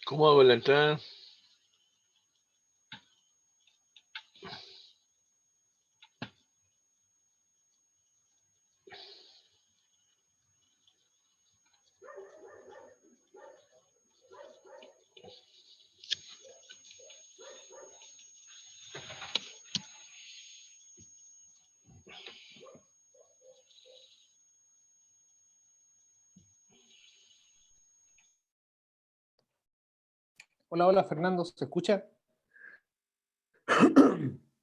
¿Cómo hago la entrada? Hola, hola Fernando, ¿se escucha?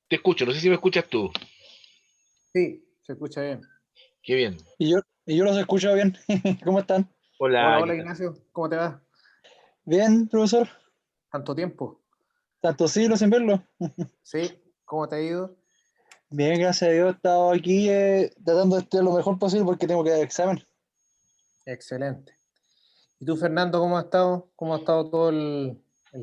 Te escucho, no sé si me escuchas tú. Sí, se escucha bien. Qué bien. Y yo los escucho bien. ¿Cómo están? Hola, Hola, ¿qué hola tal? Ignacio, ¿cómo te va? Bien, profesor. ¿Tanto tiempo? Tantos siglos sin verlo. Sí, ¿cómo te ha ido? Bien, gracias a Dios. He estado aquí tratando de estar lo mejor posible porque tengo que dar examen. Excelente. ¿Y tú, Fernando, cómo has estado? ¿Cómo ha estado todo el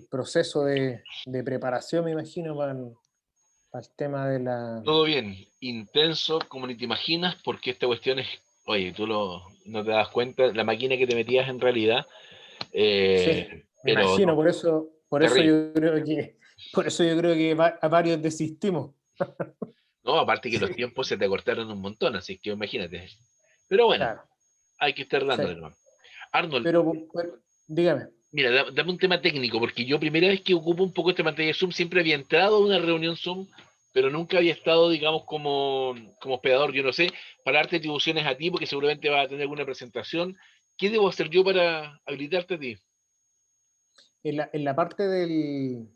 proceso de preparación, me imagino, para el tema de la... Todo bien, intenso, como ni te imaginas, porque esta cuestión es, oye, no te das cuenta, la máquina que te metías en realidad, Sí, me pero imagino, no, por eso terrible. yo creo que a varios desistimos. No, aparte que los Sí, tiempos se te cortaron un montón, así que imagínate. Pero bueno, claro, hay que estar sí. dándole nomás. Arnold, Pero, dígame. mira, dame un tema técnico, porque yo primera vez que ocupo un poco esta pantalla de Zoom, siempre había entrado a una reunión Zoom, pero nunca había estado, digamos, como hospedador. Yo no sé, para darte atribuciones a ti, porque seguramente vas a tener alguna presentación. ¿Qué debo hacer yo para habilitarte a ti? En la parte del,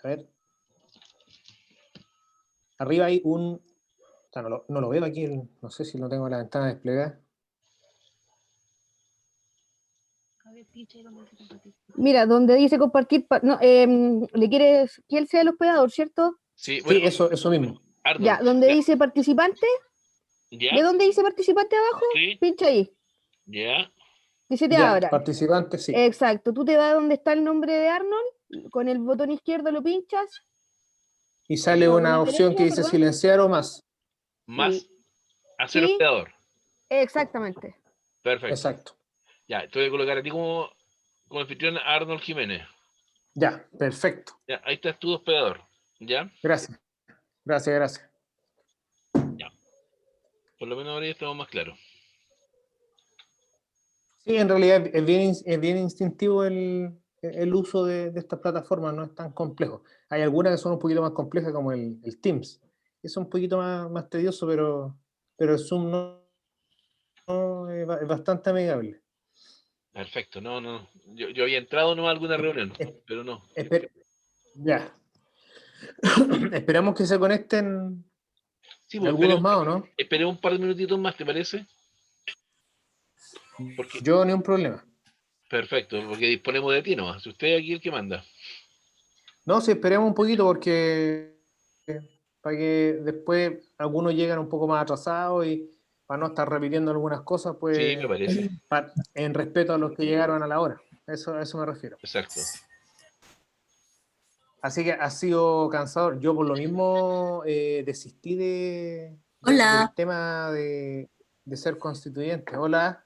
a ver, arriba hay o sea, no lo veo aquí, no sé si lo tengo en la ventana desplegada. Mira, donde dice compartir, no, le quieres que él sea el hospedador, ¿cierto? Sí, Sí, bueno, eso mismo. Arnold, Ya, donde ya, dice participante, ya, ¿ve dónde dice participante abajo? sí, Pincha ahí, ya, que se te Ya, abran. participante, sí. Exacto, tú te vas donde está el nombre de Arnold, con el botón izquierdo lo pinchas, Y sale no, con una el opción que derecho, dice perdón. silenciar o más. más Sí, hacer sí, hospedador. exactamente. Perfecto. Exacto. Ya, te voy a colocar a ti como anfitrión a Arnold Jiménez. Ya, perfecto. Ya, ahí estás tu hospedador. Ya, Gracias. Gracias, gracias. ya. Por lo menos ahora ya estamos más claros. Sí, en realidad es bien instintivo el uso de estas plataformas, no es tan complejo. Hay algunas que son un poquito más complejas, como el Teams. Es un poquito más tedioso, pero el Zoom no, es bastante amigable. Perfecto, no, no. Yo había entrado no a alguna reunión, Es- pero no. esper- ya. Esperamos que se conecten Sí, pues algunos más, ¿o no? esperé un par de minutitos más, ¿te parece? Porque, Yo ni un problema. perfecto, porque disponemos de ti nomás. Si usted es aquí el que manda. No, sí, esperemos un poquito porque para que después algunos llegan un poco más atrasados y para no estar repitiendo algunas cosas, Sí, me pues parece. en respeto a los que llegaron a la hora. A eso me refiero. Exacto. Así que ha sido cansador. Yo por lo mismo desistí del Hola, tema de ser constituyente. Hola.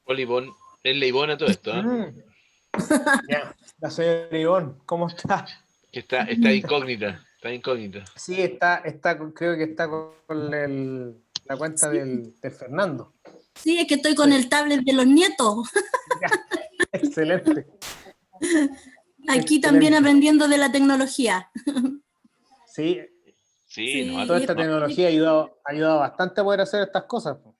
Hola Ivonne. Es la Ivonne a todo esto, ¿eh? Mm, ya. La señora Ivonne, ¿cómo está? Que está incógnita. Está incógnita. Sí, creo que está con la cuenta sí, del Fernando. sí, es que estoy con Sí, el tablet de los nietos, ya, excelente, aquí también excelente. aprendiendo de la tecnología. Sí, Sí, no, Sí, toda y esta esperando, tecnología ha ayudado bastante a poder hacer estas cosas. Po.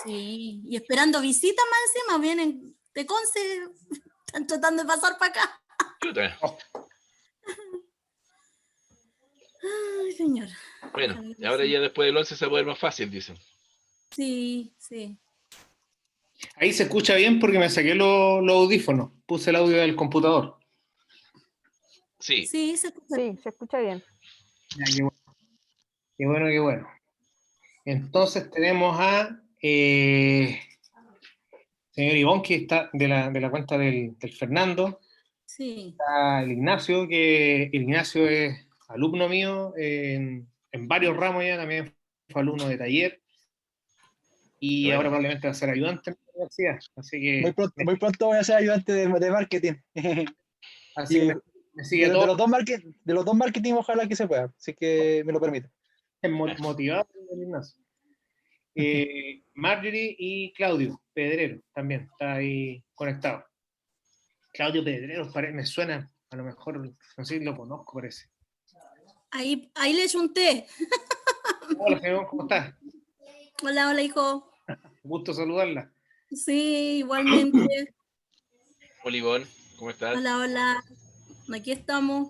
sí, y esperando visitas más encima, vienen de Conce, están tratando de pasar para acá. chuta. Oh, Ay, señor. Bueno, ahora ya después del 11 se puede ver más fácil, dicen. Sí, sí. ahí se escucha bien porque me saqué los audífonos, puse el audio del computador. Sí, Sí, se escucha. Sí, se escucha bien. Ya, qué bueno, qué bueno, qué bueno. Entonces tenemos a señor Ivón, que está de la cuenta del Fernando. Sí. Está el Ignacio, que el Ignacio es alumno mío en varios ramos ya, también fue alumno de taller. y Bueno. ahora probablemente va a ser ayudante en la universidad. Así que, Muy pronto voy a ser ayudante de marketing. así que me sigue De todo los dos marketing, ojalá que se pueda, si que me lo permite. motivado el Ignacio. Marjorie y Claudio Pedrero también está ahí conectado. Claudio Pedrero me suena, a lo mejor, no sé si lo conozco, parece. Ahí le echo un té. Hola, señor, ¿cómo estás? Hola, hola, hijo. Gusto saludarla. Sí, igualmente. Olivón, ¿cómo estás? Hola, hola. Aquí estamos.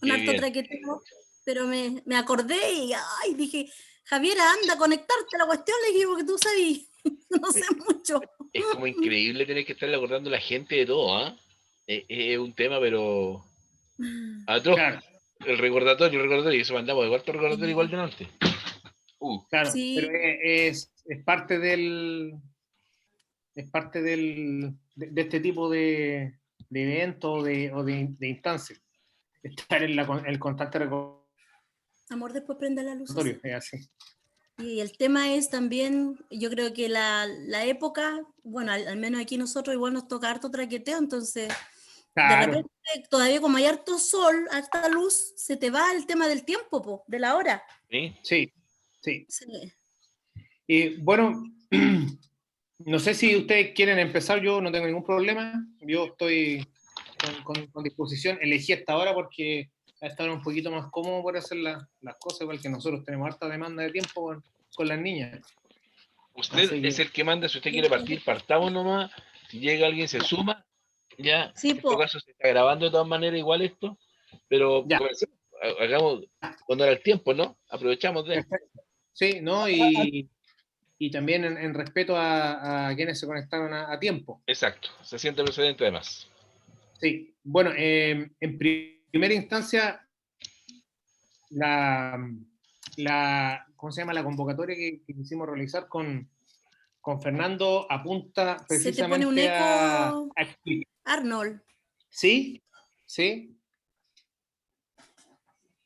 Un Qué harto bien. traqueteo, pero me acordé y ay, dije, Javiera, anda a conectarte a la cuestión, le dije, porque tú sabes, no sé mucho. Es como increíble tener que estarle acordando a la gente de todo, ¿ah? Es un tema, pero atroz. Claro, El recordatorio, y eso mandamos de cuarto recordatorio igual de antes. claro, Sí, pero es parte de este tipo de eventos o de instancias. Estar en el constante recordatorio, amor, después prende la luz. es así. Y el tema es también, yo creo que la época, bueno, al menos aquí nosotros igual nos toca harto traqueteo, entonces de Claro, repente todavía como hay harto sol, harta luz, se te va el tema del tiempo, po, de la hora. ¿Sí? sí, sí. Sí. Y bueno, no sé si ustedes quieren empezar, yo no tengo ningún problema, yo estoy con disposición, elegí esta hora porque a esta hora un poquito más cómodo por hacer las cosas, igual que nosotros tenemos harta demanda de tiempo con las niñas. Usted Así es que, el que manda, si usted quiere partir, partamos nomás. Si llega alguien, se suma. Ya, Sí, en todo po. caso, se está grabando de todas maneras igual esto. Pero ya, comencemos, hagamos honor al tiempo, ¿no? Aprovechamos de. perfecto. Sí, ¿no? Y también en respeto a quienes se conectaron a tiempo. Exacto, se siente precedente además. Sí, bueno, en primera instancia, ¿cómo se llama? La convocatoria que quisimos realizar con Fernando apunta Se te pone un precisamente eco, Arnold. ¿Sí? ¿Sí?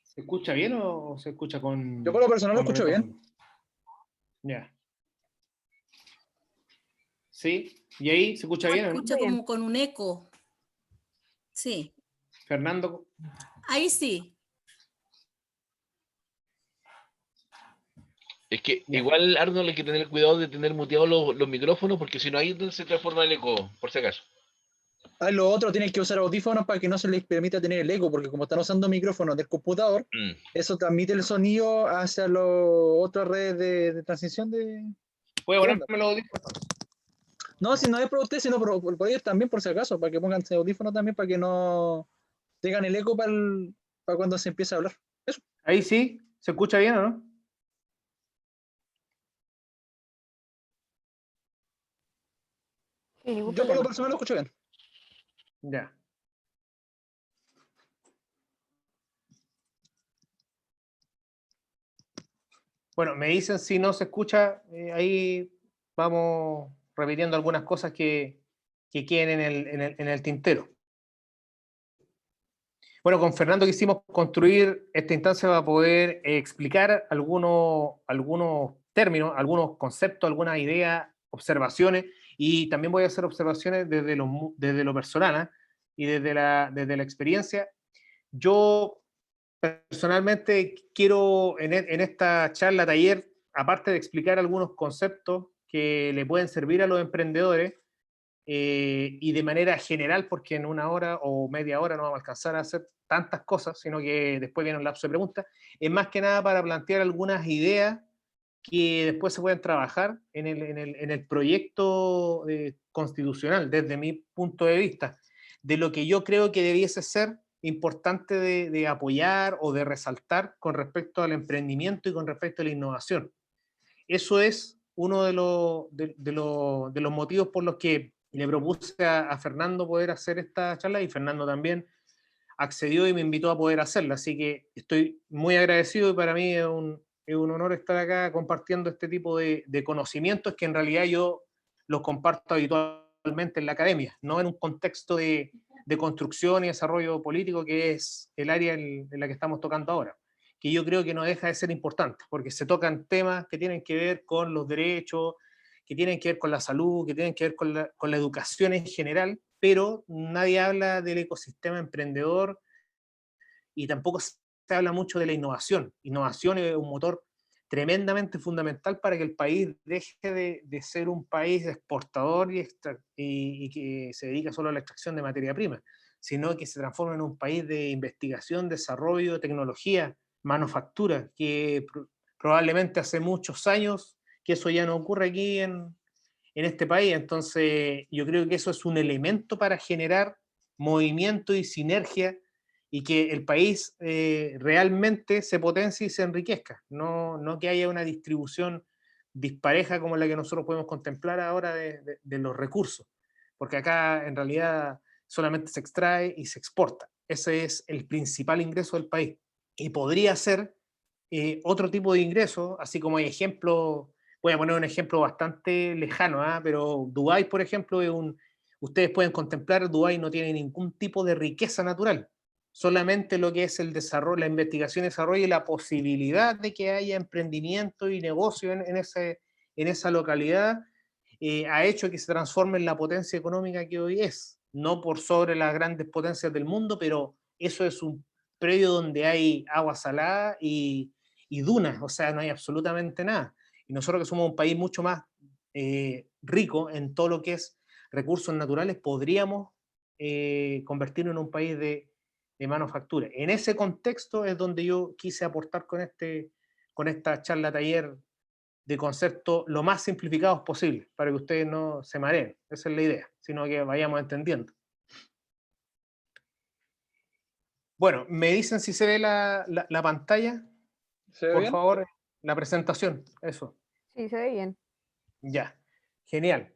¿Se escucha bien o se escucha Yo por lo personal lo con escucho bien. micrófono? Ya. ¿Sí? ¿Y ahí se escucha bien o no? Escucha como con un eco. Sí, Fernando, ahí sí. Es que ya. igual, Arnold, hay que tener cuidado de tener muteados los micrófonos, porque si no, ahí entonces se transforma el eco, por si acaso. Lo otro, tienen que usar audífonos para que no se les permita tener el eco, porque como están usando micrófonos del computador, eso transmite el sonido hacia las otras redes de transmisión de ¿Puede onda. ponerme los audífonos? No, si no es por usted, sino por ellos también, por si acaso, para que pongan audífonos también, para que no tengan el eco para cuando se empiece a hablar. Eso. Ahí sí, ¿se escucha bien o no? Sin ningún Yo por lo problema. personal lo escucho bien. Ya. Bueno, me dicen si no se escucha, ahí vamos repitiendo algunas cosas que queden en el tintero. Bueno, con Fernando quisimos construir esta instancia para poder explicar algunos términos, algunos conceptos, algunas ideas, observaciones, y también voy a hacer observaciones desde lo personal, ¿eh? Y desde la experiencia. Yo personalmente quiero en esta charla, taller, aparte de explicar algunos conceptos que le pueden servir a los emprendedores, y de manera general, porque en una hora o media hora no vamos a alcanzar a hacer tantas cosas, sino que después viene un lapso de preguntas, es más que nada para plantear algunas ideas que después se pueden trabajar en el proyecto constitucional, desde mi punto de vista, de lo que yo creo que debiese ser importante de apoyar o de resaltar con respecto al emprendimiento y con respecto a la innovación. Eso es uno de los motivos por los que le propuse a Fernando poder hacer esta charla, y Fernando también accedió y me invitó a poder hacerla. Así que estoy muy agradecido, y para mí es un honor estar acá compartiendo este tipo de conocimientos que en realidad yo los comparto habitualmente en la academia, no en un contexto de construcción y desarrollo político, que es el área en la que estamos tocando ahora, que yo creo que no deja de ser importante, porque se tocan temas que tienen que ver con los derechos, que tienen que ver con la salud, que tienen que ver con la educación en general, pero nadie habla del ecosistema emprendedor y tampoco se habla mucho de la innovación. Innovación es un motor tremendamente fundamental para que el país deje de ser un país exportador y que se dedica solo a la extracción de materia prima, sino que se transforme en un país de investigación, desarrollo, tecnología, manufactura, que probablemente hace muchos años que eso ya no ocurre aquí en este país. Entonces yo creo que eso es un elemento para generar movimiento y sinergia y que el país realmente se potencie y se enriquezca, no que haya una distribución dispareja como la que nosotros podemos contemplar ahora de los recursos, porque acá en realidad solamente se extrae y se exporta. Ese es el principal ingreso del país. Y podría ser otro tipo de ingreso, así como hay ejemplos, voy a poner un ejemplo bastante lejano, pero Dubái, por ejemplo, ustedes pueden contemplar, Dubái no tiene ningún tipo de riqueza natural, solamente lo que es el desarrollo, la investigación y desarrollo y la posibilidad de que haya emprendimiento y negocio en esa localidad, ha hecho que se transforme en la potencia económica que hoy es, no por sobre las grandes potencias del mundo, pero eso es un predio donde hay agua salada y dunas, o sea, no hay absolutamente nada. Y nosotros que somos un país mucho más rico en todo lo que es recursos naturales, podríamos convertirnos en un país de manufactura. En ese contexto es donde yo quise aportar con esta charla taller de conceptos lo más simplificados posible, para que ustedes no se mareen, esa es la idea, sino que vayamos entendiendo. Bueno, me dicen si se ve la pantalla, ¿Se ve por bien? favor, la presentación, eso. Sí, se ve bien. Ya, genial.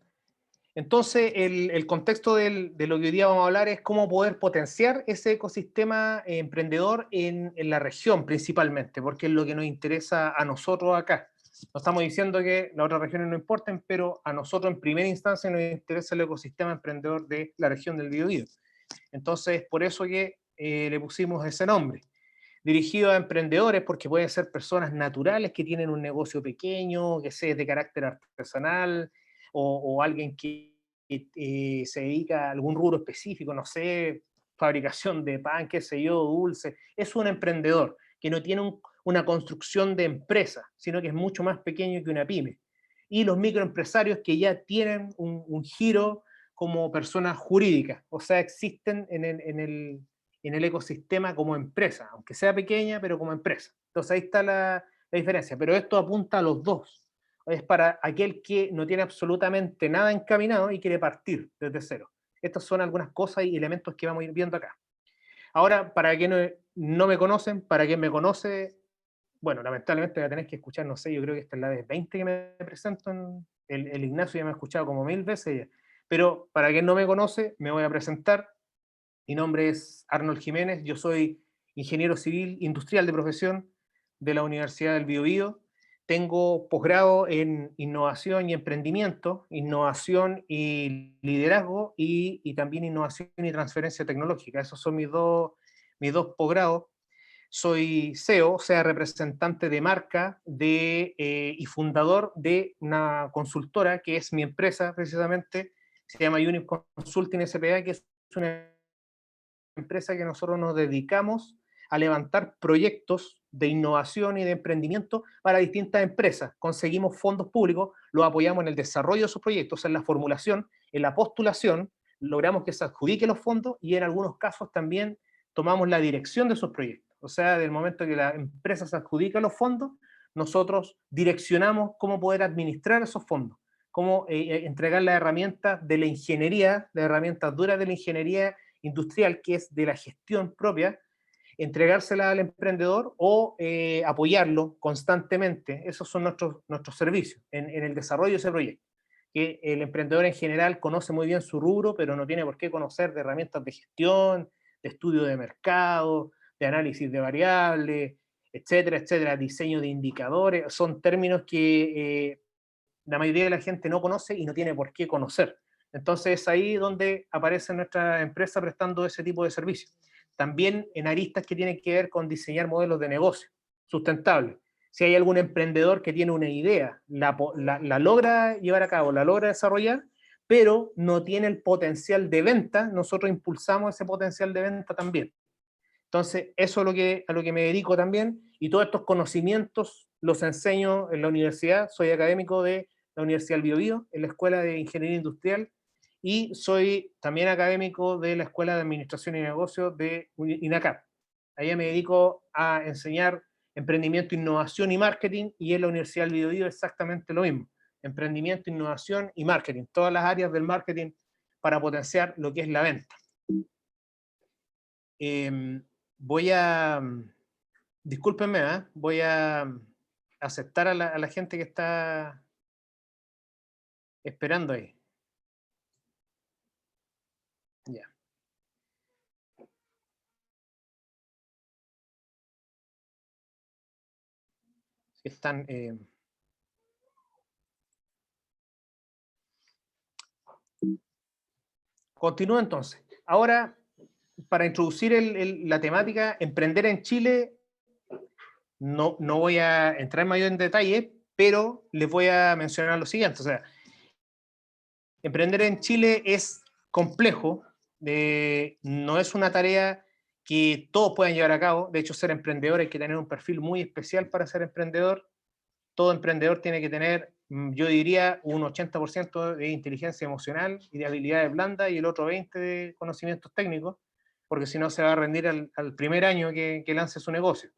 Entonces, el contexto de lo que hoy día vamos a hablar es cómo poder potenciar ese ecosistema emprendedor en la región principalmente, porque es lo que nos interesa a nosotros acá. No estamos diciendo que las otras regiones no importen, pero a nosotros en primera instancia nos interesa el ecosistema emprendedor de la región del Biobío. Entonces, por eso que le pusimos ese nombre. Dirigido a emprendedores, porque pueden ser personas naturales que tienen un negocio pequeño, que sea de carácter artesanal, o alguien que se dedica a algún rubro específico, no sé, fabricación de pan, qué sé yo, dulce. Es un emprendedor que no tiene una construcción de empresa, sino que es mucho más pequeño que una pyme. Y los microempresarios que ya tienen un giro como personas jurídicas, o sea, existen en el ecosistema como empresa, aunque sea pequeña, pero como empresa. Entonces ahí está la diferencia, pero esto apunta a los dos. Es para aquel que no tiene absolutamente nada encaminado y quiere partir desde cero. Estas son algunas cosas y elementos que vamos a ir viendo acá. Ahora, para quienes no me conocen, para quien me conoce, bueno, lamentablemente voy a tener que escuchar, no sé, yo creo que esta es la vez 20 que me presento, el Ignacio ya me ha escuchado como 1000 veces, pero para quien no me conoce, me voy a presentar. Mi nombre es Arnold Jiménez, yo soy ingeniero civil industrial de profesión de la Universidad del Biobío. Tengo posgrado en innovación y emprendimiento, innovación y liderazgo y también innovación y transferencia tecnológica. Esos son mis dos posgrados. Soy CEO, o sea, representante de marca y fundador de una consultora que es mi empresa precisamente, se llama Unip Consulting S.p.A., que es una empresa que nosotros nos dedicamos a levantar proyectos de innovación y de emprendimiento para distintas empresas. Conseguimos fondos públicos, los apoyamos en el desarrollo de esos proyectos, en la formulación, en la postulación, logramos que se adjudiquen los fondos y en algunos casos también tomamos la dirección de esos proyectos. O sea, del momento que la empresa se adjudica los fondos, nosotros direccionamos cómo poder administrar esos fondos, cómo entregar las herramientas de la ingeniería, las herramientas duras de la ingeniería industrial, que es de la gestión propia, entregársela al emprendedor o apoyarlo constantemente. Esos son nuestros servicios en el desarrollo de ese proyecto. Que el emprendedor en general conoce muy bien su rubro, pero no tiene por qué conocer de herramientas de gestión, de estudio de mercado, de análisis de variables, etcétera, etcétera, diseño de indicadores. Son términos que la mayoría de la gente no conoce y no tiene por qué conocer. Entonces es ahí donde aparece nuestra empresa prestando ese tipo de servicios. También en aristas que tienen que ver con diseñar modelos de negocio sustentables. Si hay algún emprendedor que tiene una idea, la logra llevar a cabo, la logra desarrollar, pero no tiene el potencial de venta, nosotros impulsamos ese potencial de venta también. Entonces, eso es a lo que me dedico también, y todos estos conocimientos los enseño en la universidad. Soy académico de la Universidad del Biobío, en la Escuela de Ingeniería Industrial, y soy también académico de la Escuela de Administración y Negocios de INACAP. Allá me dedico a enseñar emprendimiento, innovación y marketing, y en la Universidad del Biobío exactamente lo mismo. Emprendimiento, innovación y marketing, todas las áreas del marketing para potenciar lo que es la venta. Voy a, discúlpenme, voy a aceptar a la gente que está esperando ahí. Ya. Están... Continúo entonces. Ahora, para introducir la temática, emprender en Chile, no voy a entrar en mayor detalle, pero les voy a mencionar lo siguiente. O sea, emprender en Chile es complejo, no es una tarea que todos puedan llevar a cabo. De hecho, ser emprendedor hay que tener un perfil muy especial para ser emprendedor. Todo emprendedor tiene que tener, yo diría, un 80% de inteligencia emocional y de habilidades blandas, y el otro 20% de conocimientos técnicos, porque si no se va a rendir al primer año que lance su negocio.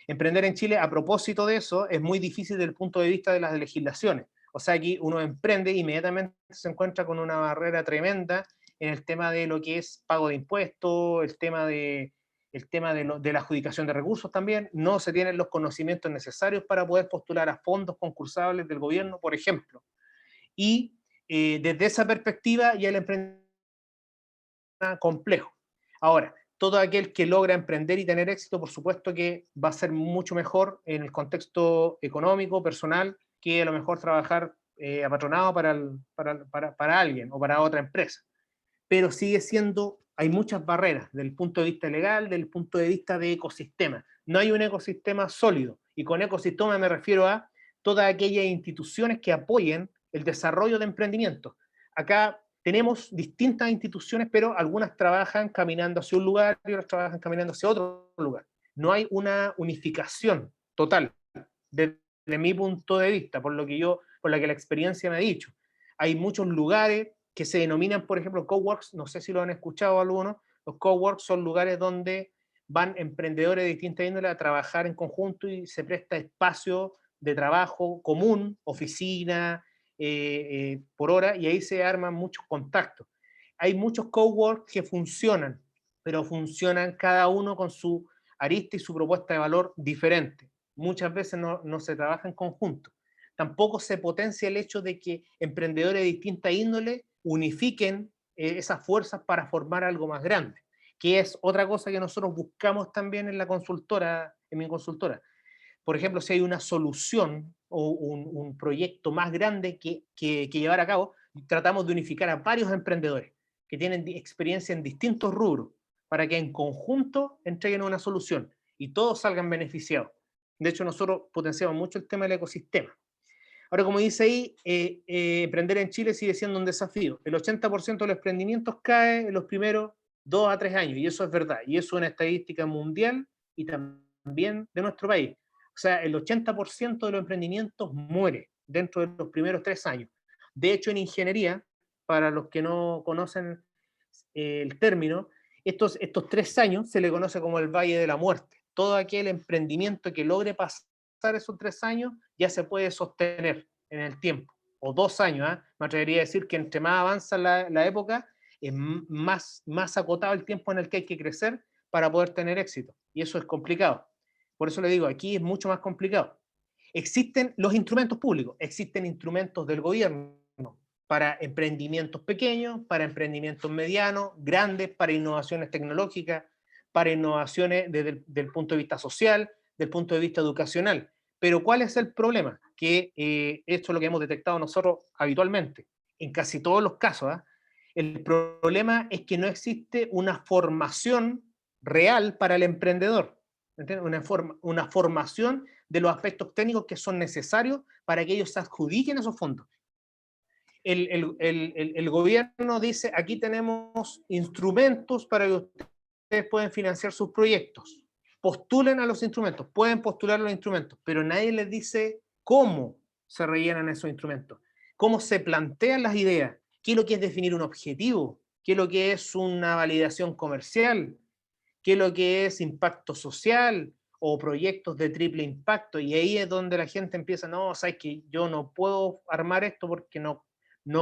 Emprender en Chile, a propósito de eso, es muy difícil desde el punto de vista de las legislaciones. O sea, aquí uno emprende e inmediatamente se encuentra con una barrera tremenda en el tema de lo que es pago de impuestos, el tema de la adjudicación de recursos también. No se tienen los conocimientos necesarios para poder postular a fondos concursables del gobierno, por ejemplo. Y desde esa perspectiva ya el emprendimiento es complejo. Ahora, todo aquel que logra emprender y tener éxito, por supuesto que va a ser mucho mejor en el contexto económico, personal, que a lo mejor trabajar apatronado para alguien o para otra empresa. Pero sigue siendo, hay muchas barreras del punto de vista legal, del punto de vista de ecosistema. No hay un ecosistema sólido, y con ecosistema me refiero a todas aquellas instituciones que apoyen el desarrollo de emprendimiento. Acá tenemos distintas instituciones, pero algunas trabajan caminando hacia un lugar y otras trabajan caminando hacia otro lugar. No hay una unificación total, desde mi punto de vista, por lo que la experiencia me ha dicho. Hay muchos lugares que se denominan, por ejemplo, coworks, no sé si lo han escuchado algunos. Los coworks son lugares donde van emprendedores de distintas índoles a trabajar en conjunto y se presta espacio de trabajo común, oficina, por hora, y ahí se arman muchos contactos. Hay muchos coworks que funcionan, pero funcionan cada uno con su arista y su propuesta de valor diferente. Muchas veces no se trabaja en conjunto. Tampoco se potencia el hecho de que emprendedores de distintas índoles unifiquen esas fuerzas para formar algo más grande, que es otra cosa que nosotros buscamos también en la consultora, en mi consultora. Por ejemplo, si hay una solución o un proyecto más grande que llevar a cabo, tratamos de unificar a varios emprendedores que tienen experiencia en distintos rubros para que en conjunto entreguen una solución y todos salgan beneficiados. De hecho, nosotros potenciamos mucho el tema del ecosistema. Ahora, como dice ahí, emprender en Chile sigue siendo un desafío. El 80% de los emprendimientos cae en los primeros 2 a 3 años, y eso es verdad, y eso es una estadística mundial y también de nuestro país. O sea, el 80% de los emprendimientos muere dentro de los primeros 3 años. De hecho, en ingeniería, para los que no conocen el término, estos 3 años se le conoce como el Valle de la Muerte. Todo aquel emprendimiento que logre pasar esos 3 años ya se puede sostener en el tiempo, o 2 años, me atrevería a decir que entre más avanza la época, es más acotado el tiempo en el que hay que crecer para poder tener éxito, y eso es complicado. Por eso le digo, aquí es mucho más complicado. Existen los instrumentos públicos, existen instrumentos del gobierno para emprendimientos pequeños, para emprendimientos medianos, grandes, para innovaciones tecnológicas, para innovaciones desde el punto de vista social, del punto de vista educacional. Pero ¿cuál es el problema? Que esto es lo que hemos detectado nosotros habitualmente, en casi todos los casos. El problema es que no existe una formación real para el emprendedor. Una formación de los aspectos técnicos que son necesarios para que ellos se adjudiquen esos fondos. El gobierno dice, aquí tenemos instrumentos para que ustedes puedan financiar sus proyectos. Postulen a los instrumentos, pueden postular los instrumentos, pero nadie les dice cómo se rellenan esos instrumentos, cómo se plantean las ideas, qué es lo que es definir un objetivo, qué es lo que es una validación comercial, qué es lo que es impacto social o proyectos de triple impacto. Y ahí es donde la gente empieza, no, sabes que yo no puedo armar esto porque no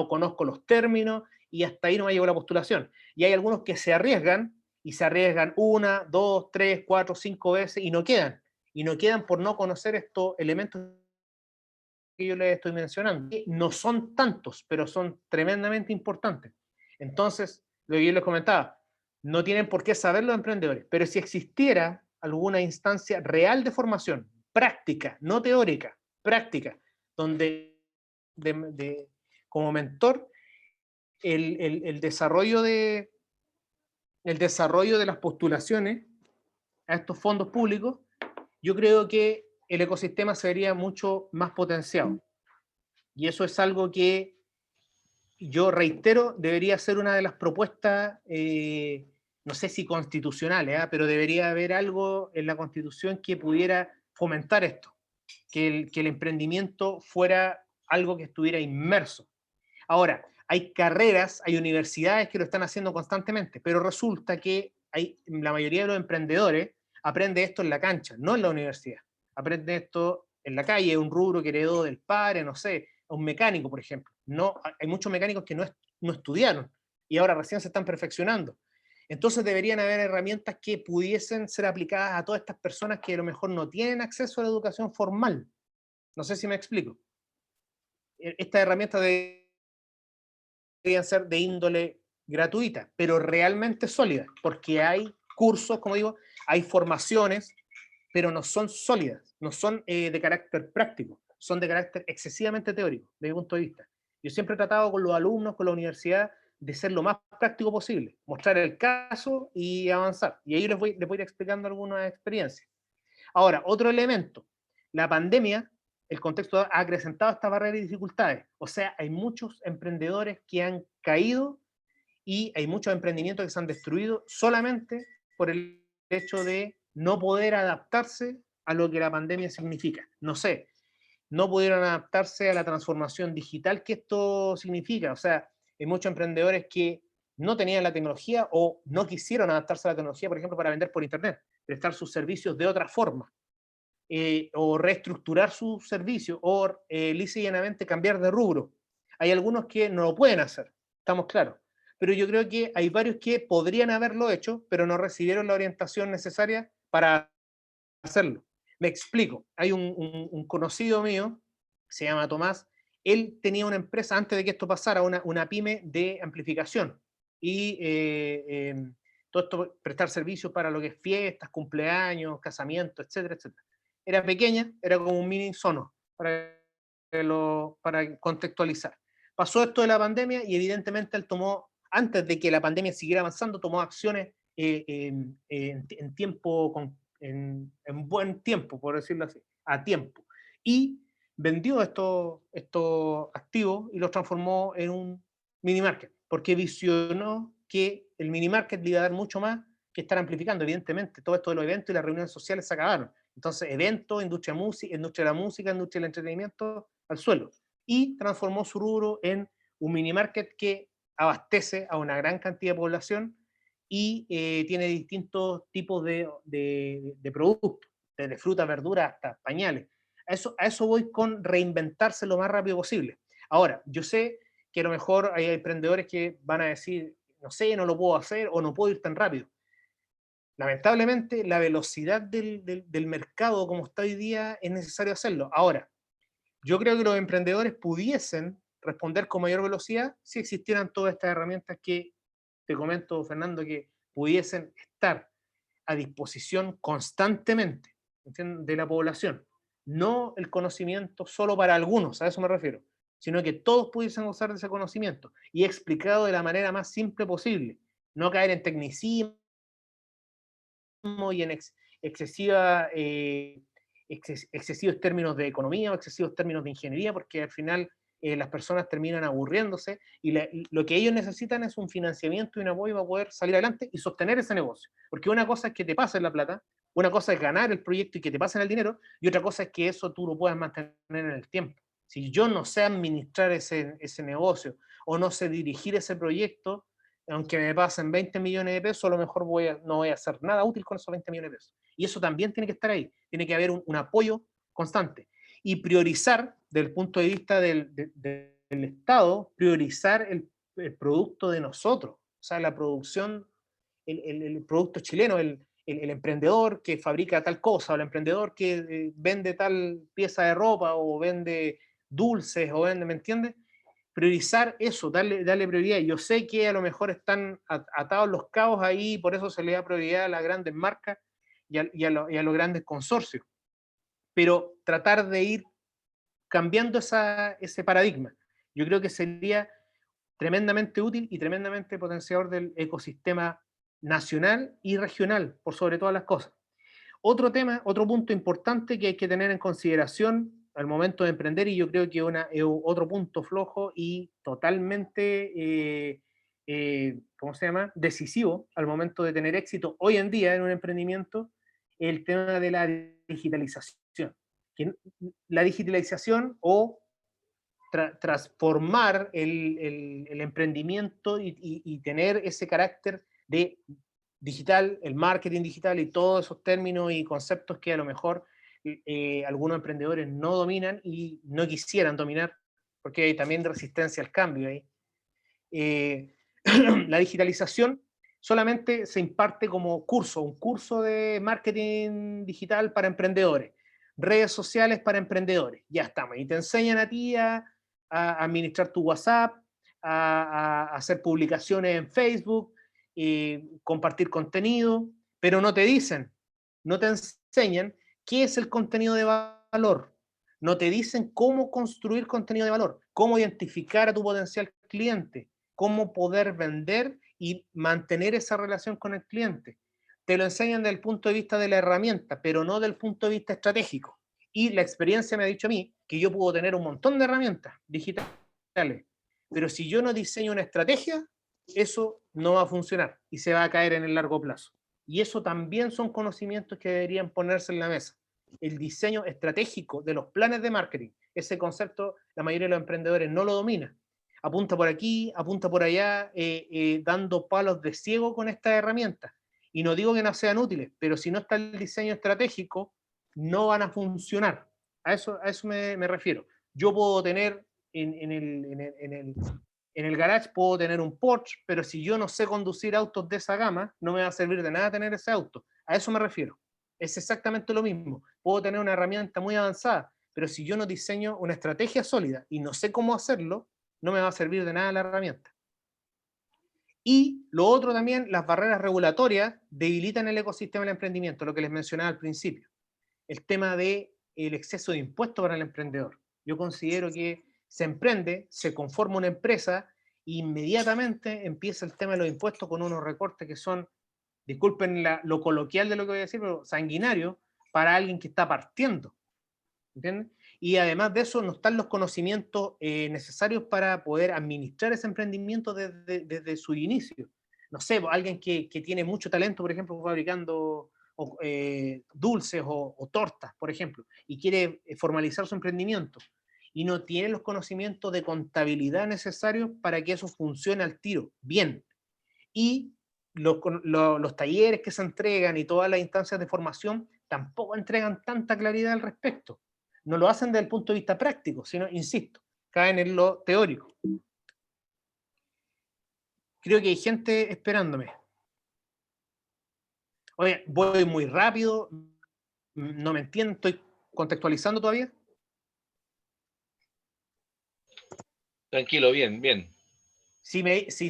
conozco los términos y hasta ahí no me llegó la postulación. Y hay algunos que se arriesgan y se arriesgan 1, 2, 3, 4, 5 veces y no quedan. Y no quedan por no conocer estos elementos que yo les estoy mencionando. No son tantos, pero son tremendamente importantes. Entonces, lo que yo les comentaba, no tienen por qué saber los emprendedores, pero si existiera alguna instancia real de formación, práctica, no teórica, práctica, donde como mentor, el desarrollo de las postulaciones a estos fondos públicos, yo creo que el ecosistema se vería mucho más potenciado. Y eso es algo que yo reitero, debería ser una de las propuestas, no sé si constitucionales, pero debería haber algo en la Constitución que pudiera fomentar esto, que el emprendimiento fuera algo que estuviera inmerso. Ahora, hay carreras, hay universidades que lo están haciendo constantemente, pero resulta que la mayoría de los emprendedores aprende esto en la cancha, no en la universidad. Aprende esto en la calle, un rubro que heredó del padre, no sé, un mecánico, por ejemplo. No, hay muchos mecánicos que no estudiaron y ahora recién se están perfeccionando. Entonces deberían haber herramientas que pudiesen ser aplicadas a todas estas personas que a lo mejor no tienen acceso a la educación formal. No sé si me explico. Estas herramientas deberían ser de índole gratuita, pero realmente sólidas, porque hay cursos, como digo, hay formaciones, pero no son sólidas, no son de carácter práctico, son de carácter excesivamente teórico, desde mi punto de vista. Yo siempre he tratado con los alumnos, con la universidad, de ser lo más práctico posible, mostrar el caso y avanzar. Y ahí les voy a ir explicando algunas experiencias. Ahora, otro elemento, la pandemia, el contexto ha acrecentado estas barreras y dificultades. O sea, hay muchos emprendedores que han caído y hay muchos emprendimientos que se han destruido solamente por el hecho de no poder adaptarse a lo que la pandemia significa. No sé, no pudieron adaptarse a la transformación digital que esto significa. O sea, hay muchos emprendedores que no tenían la tecnología o no quisieron adaptarse a la tecnología, por ejemplo, para vender por internet, prestar sus servicios de otra forma, o reestructurar sus servicios, o lisa y llanamente cambiar de rubro. Hay algunos que no lo pueden hacer, estamos claros. Pero yo creo que hay varios que podrían haberlo hecho, pero no recibieron la orientación necesaria para hacerlo. Me explico. Hay un conocido mío, se llama Tomás, él tenía una empresa antes de que esto pasara, una pyme de amplificación. Y todo esto, prestar servicios para lo que es fiestas, cumpleaños, casamientos, etcétera, etcétera. Era pequeña, era como un mini Sonos, para contextualizar. Pasó esto de la pandemia y evidentemente él tomó, antes de que la pandemia siguiera avanzando, tomó acciones en tiempo, en buen tiempo, por decirlo así, a tiempo. Y vendió estos activos y los transformó en un mini market, porque visionó que el mini market le iba a dar mucho más que estar amplificando. Evidentemente, todo esto de los eventos y las reuniones sociales se acabaron. Entonces, eventos, industria de la música, industria del entretenimiento, al suelo. Y transformó su rubro en un mini market que abastece a una gran cantidad de población y tiene distintos tipos de productos, desde fruta, verdura hasta pañales. A eso voy con reinventarse lo más rápido posible. Ahora, yo sé que a lo mejor hay emprendedores que van a decir, no sé, no lo puedo hacer o no puedo ir tan rápido. Lamentablemente, la velocidad del mercado como está hoy día es necesario hacerlo. Ahora, yo creo que los emprendedores pudiesen responder con mayor velocidad si existieran todas estas herramientas que te comento, Fernando, que pudiesen estar a disposición constantemente, ¿entiendes?, de la población. No el conocimiento solo para algunos, a eso me refiero, sino que todos pudiesen gozar de ese conocimiento y explicado de la manera más simple posible. No caer en tecnicismo y en excesiva excesivos términos de economía o excesivos términos de ingeniería, porque al final las personas terminan aburriéndose y lo que ellos necesitan es un financiamiento y un apoyo para poder salir adelante y sostener ese negocio. Porque una cosa es que te pasen la plata, una cosa es ganar el proyecto y que te pasen el dinero, y otra cosa es que eso tú lo puedas mantener en el tiempo. Si yo no sé administrar ese negocio o no sé dirigir ese proyecto, aunque me pasen 20 millones de pesos, a lo mejor no voy a hacer nada útil con esos 20 millones de pesos. Y eso también tiene que estar ahí. Tiene que haber un apoyo constante. Y priorizar, desde el punto de vista del Estado, priorizar el producto de nosotros. O sea, la producción, el producto chileno, el emprendedor que fabrica tal cosa, o el emprendedor que vende tal pieza de ropa, o vende dulces, o vende, ¿me entiendes? Priorizar eso, darle prioridad. Yo sé que a lo mejor están atados los cabos ahí, por eso se le da prioridad a las grandes marcas y a los grandes consorcios. Pero tratar de ir cambiando ese paradigma. Yo creo que sería tremendamente útil y tremendamente potenciador del ecosistema nacional y regional, por sobre todas las cosas. Otro tema, otro punto importante que hay que tener en consideración al momento de emprender, y yo creo que es otro punto flojo y totalmente, ¿cómo se llama?, decisivo al momento de tener éxito hoy en día en un emprendimiento, el tema de la digitalización. La digitalización o transformar el emprendimiento y tener ese carácter de digital, el marketing digital y todos esos términos y conceptos que a lo mejor algunos emprendedores no dominan y no quisieran dominar, porque hay también resistencia al cambio ahí. La digitalización solamente se imparte como curso, un curso de marketing digital para emprendedores, redes sociales para emprendedores, ya estamos, y te enseñan a ti a administrar tu WhatsApp, a hacer publicaciones en Facebook, compartir contenido, pero no te dicen, no te enseñan qué es el contenido de valor, no te dicen cómo construir contenido de valor, cómo identificar a tu potencial cliente, cómo poder vender y mantener esa relación con el cliente. Te lo enseñan desde el punto de vista de la herramienta, pero no del punto de vista estratégico. Y la experiencia me ha dicho a mí que yo puedo tener un montón de herramientas digitales, pero si yo no diseño una estrategia, eso no va a funcionar y se va a caer en el largo plazo. Y eso también son conocimientos que deberían ponerse en la mesa. El diseño estratégico de los planes de marketing, ese concepto la mayoría de los emprendedores no lo domina. Apunta por aquí, apunta por allá, dando palos de ciego con estas herramientas. Y no digo que no sean útiles, pero si no está el diseño estratégico, no van a funcionar. A eso me refiero. Yo puedo tener en el garage, puedo tener un Porsche, pero si yo no sé conducir autos de esa gama, no me va a servir de nada tener ese auto. A eso me refiero. Es exactamente lo mismo. Puedo tener una herramienta muy avanzada, pero si yo no diseño una estrategia sólida y no sé cómo hacerlo, no me va a servir de nada la herramienta. Y lo otro también, las barreras regulatorias debilitan el ecosistema del emprendimiento, lo que les mencionaba al principio. El tema del exceso de impuestos para el emprendedor. Yo considero que se emprende, se conforma una empresa e inmediatamente empieza el tema de los impuestos con unos recortes que son, disculpen lo coloquial de lo que voy a decir, pero sanguinario para alguien que está partiendo. ¿Entienden? Y además de eso no están los conocimientos necesarios para poder administrar ese emprendimiento desde su inicio. No sé, alguien que tiene mucho talento, por ejemplo, fabricando dulces o tortas, por ejemplo, y quiere formalizar su emprendimiento y no tiene los conocimientos de contabilidad necesarios para que eso funcione al tiro, bien. Y los talleres que se entregan y todas las instancias de formación tampoco entregan tanta claridad al respecto. No lo hacen desde el punto de vista práctico, sino, insisto, caen en lo teórico. Creo que hay gente esperándome. Oye, voy muy rápido, no me entiendo, estoy contextualizando todavía. Tranquilo, bien, bien. Si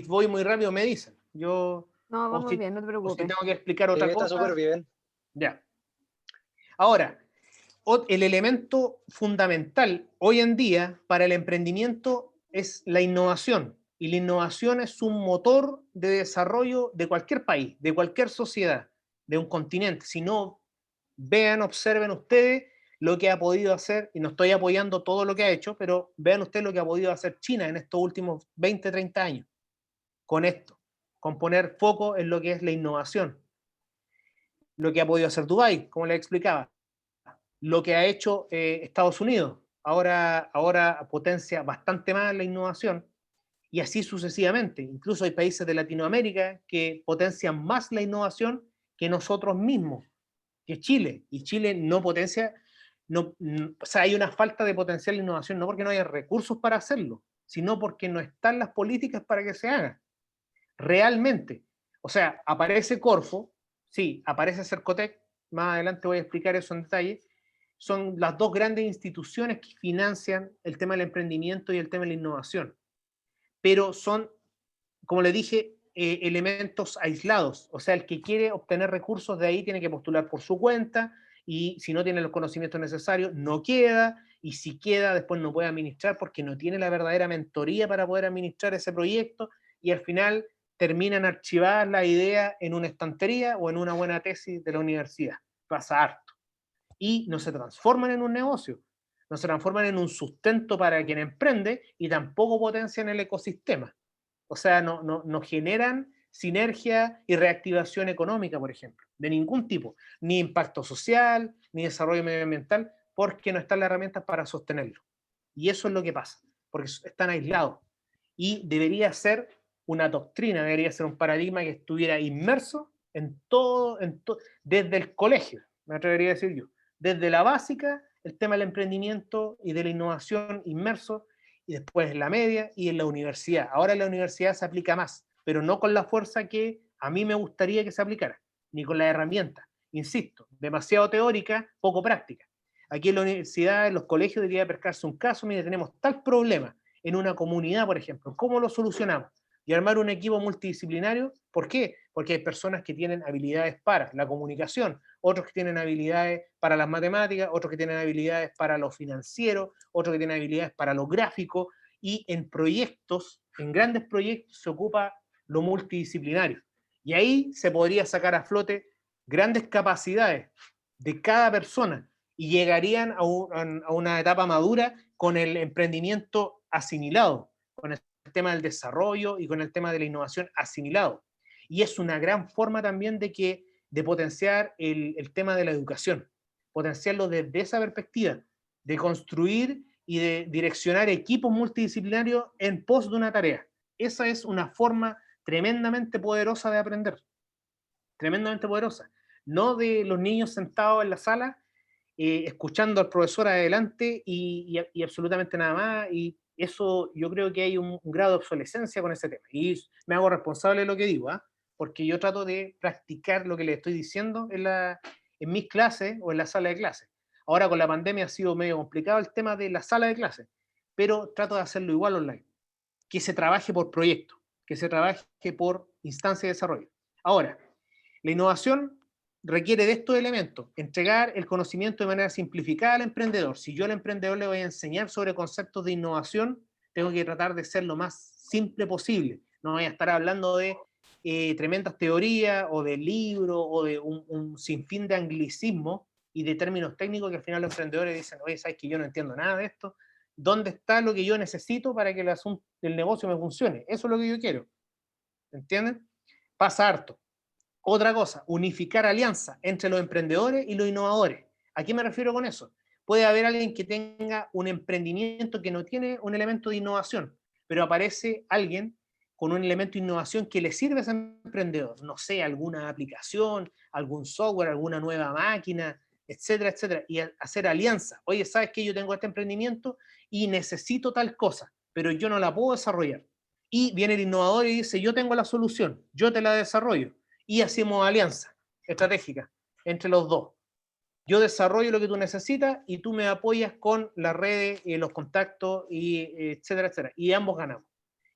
voy muy rápido, me dicen. No, vamos bien, no te preocupes. Si tengo que explicar otra cosa. Está súper bien. Ya. Ahora, el elemento fundamental hoy en día para el emprendimiento es la innovación. Y la innovación es un motor de desarrollo de cualquier país, de cualquier sociedad, de un continente. Si no, vean, observen ustedes lo que ha podido hacer, y no estoy apoyando todo lo que ha hecho, pero vean ustedes lo que ha podido hacer China en estos últimos 20, 30 años, con esto, con poner foco en lo que es la innovación. Lo que ha podido hacer Dubái, como les explicaba, lo que ha hecho Estados Unidos, ahora potencia bastante más la innovación, y así sucesivamente. Incluso hay países de Latinoamérica que potencian más la innovación que nosotros mismos, que Chile, y Chile no potencia, o sea, hay una falta de potencial de innovación, no porque no haya recursos para hacerlo, sino porque no están las políticas para que se haga realmente. O sea, aparece Corfo, sí, aparece Cercotec, más adelante voy a explicar eso en detalle. Son las dos grandes instituciones que financian el tema del emprendimiento y el tema de la innovación, pero son, como le dije, elementos aislados. O sea, el que quiere obtener recursos de ahí tiene que postular por su cuenta, y si no tiene los conocimientos necesarios, no queda, y si queda, después no puede administrar porque no tiene la verdadera mentoría para poder administrar ese proyecto, y al final terminan archivadas la idea en una estantería o en una buena tesis de la universidad. Pasa harto. Y no se transforman en un negocio, no se transforman en un sustento para quien emprende, y tampoco potencian el ecosistema. O sea, no generan sinergia y reactivación económica, por ejemplo, de ningún tipo, ni impacto social, ni desarrollo medioambiental, porque no están las herramientas para sostenerlo. Y eso es lo que pasa, porque están aislados. Y debería ser una doctrina, debería ser un paradigma que estuviera inmerso en todo, desde el colegio, me atrevería a decir yo, desde la básica, el tema del emprendimiento y de la innovación inmerso, y después en la media y en la universidad. Ahora en la universidad se aplica más, pero no con la fuerza que a mí me gustaría que se aplicara, ni con la herramienta. Insisto, demasiado teórica, poco práctica. Aquí en la universidad, en los colegios, debería pescarse un caso: mire, tenemos tal problema en una comunidad, por ejemplo, ¿cómo lo solucionamos? Y armar un equipo multidisciplinario. ¿Por qué? Porque hay personas que tienen habilidades para la comunicación, otros que tienen habilidades para las matemáticas, otros que tienen habilidades para lo financiero, otros que tienen habilidades para lo gráfico, y en proyectos, en grandes proyectos, se ocupa lo multidisciplinario. Y ahí se podría sacar a flote grandes capacidades de cada persona, y llegarían a una etapa madura con el emprendimiento asimilado, con el tema del desarrollo y con el tema de la innovación asimilado. Y es una gran forma también de potenciar el tema de la educación, potenciarlo desde esa perspectiva, de construir y de direccionar equipos multidisciplinarios en pos de una tarea. Esa es una forma tremendamente poderosa de aprender, tremendamente poderosa. No de los niños sentados en la sala, escuchando al profesor adelante y absolutamente nada más, y eso yo creo que hay un grado de obsolescencia con ese tema, y me hago responsable de lo que digo, porque yo trato de practicar lo que les estoy diciendo en mis clases o en la sala de clases. Ahora con la pandemia ha sido medio complicado el tema de la sala de clases, pero trato de hacerlo igual online, que se trabaje por proyecto, que se trabaje por instancia de desarrollo. Ahora, la innovación requiere de estos elementos: entregar el conocimiento de manera simplificada al emprendedor. Si yo al emprendedor le voy a enseñar sobre conceptos de innovación, tengo que tratar de ser lo más simple posible. No voy a estar hablando de tremendas teorías o de libros o de un sinfín de anglicismo y de términos técnicos que al final los emprendedores dicen: oye, ¿sabes que yo no entiendo nada de esto? ¿Dónde está lo que yo necesito para que el negocio me funcione? Eso es lo que yo quiero. ¿Entienden? Pasa harto. Otra cosa, unificar alianzas entre los emprendedores y los innovadores. ¿A qué me refiero con eso? Puede haber alguien que tenga un emprendimiento que no tiene un elemento de innovación, pero aparece alguien con un elemento de innovación que le sirve a ese emprendedor. No sé, alguna aplicación, algún software, alguna nueva máquina, etcétera, etcétera. Y hacer alianza. Oye, ¿sabes qué? Yo tengo este emprendimiento y necesito tal cosa, pero yo no la puedo desarrollar. Y viene el innovador y dice: yo tengo la solución, yo te la desarrollo. Y hacemos alianza estratégica entre los dos. Yo desarrollo lo que tú necesitas y tú me apoyas con las redes, los contactos, y etcétera, etcétera. Y ambos ganamos.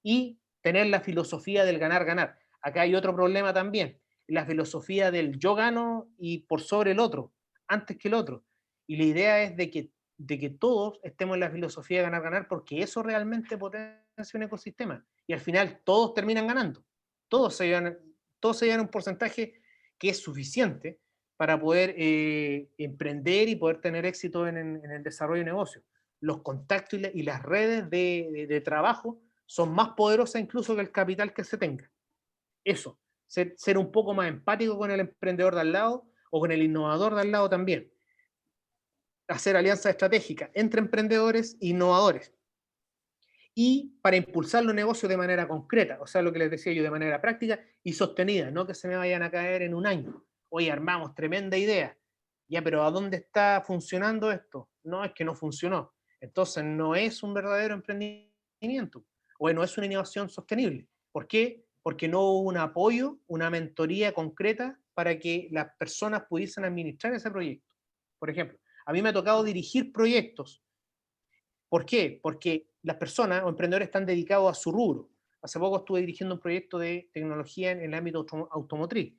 Y tener la filosofía del ganar-ganar. Acá hay otro problema también: la filosofía del yo gano y por sobre el otro, antes que el otro. Y la idea es de que todos estemos en la filosofía de ganar-ganar, porque eso realmente potencia un ecosistema. Y al final todos terminan ganando. Todos se llevan un porcentaje que es suficiente para poder emprender y poder tener éxito en el desarrollo de negocios. Los contactos y las redes de trabajo son más poderosas incluso que el capital que se tenga. Eso, ser un poco más empático con el emprendedor de al lado o con el innovador de al lado también. Hacer alianzas estratégicas entre emprendedores e innovadores. Y para impulsar los negocios de manera concreta, o sea, lo que les decía yo, de manera práctica y sostenida, no que se me vayan a caer en un año. Oye, armamos tremenda idea. Ya, pero ¿a dónde está funcionando esto? No, es que no funcionó. Entonces no es un verdadero emprendimiento o no es una innovación sostenible. ¿Por qué? Porque no hubo un apoyo, una mentoría concreta para que las personas pudiesen administrar ese proyecto. Por ejemplo, a mí me ha tocado dirigir proyectos. ¿Por qué? Porque las personas o emprendedores están dedicados a su rubro. Hace poco estuve dirigiendo un proyecto de tecnología en el ámbito automotriz.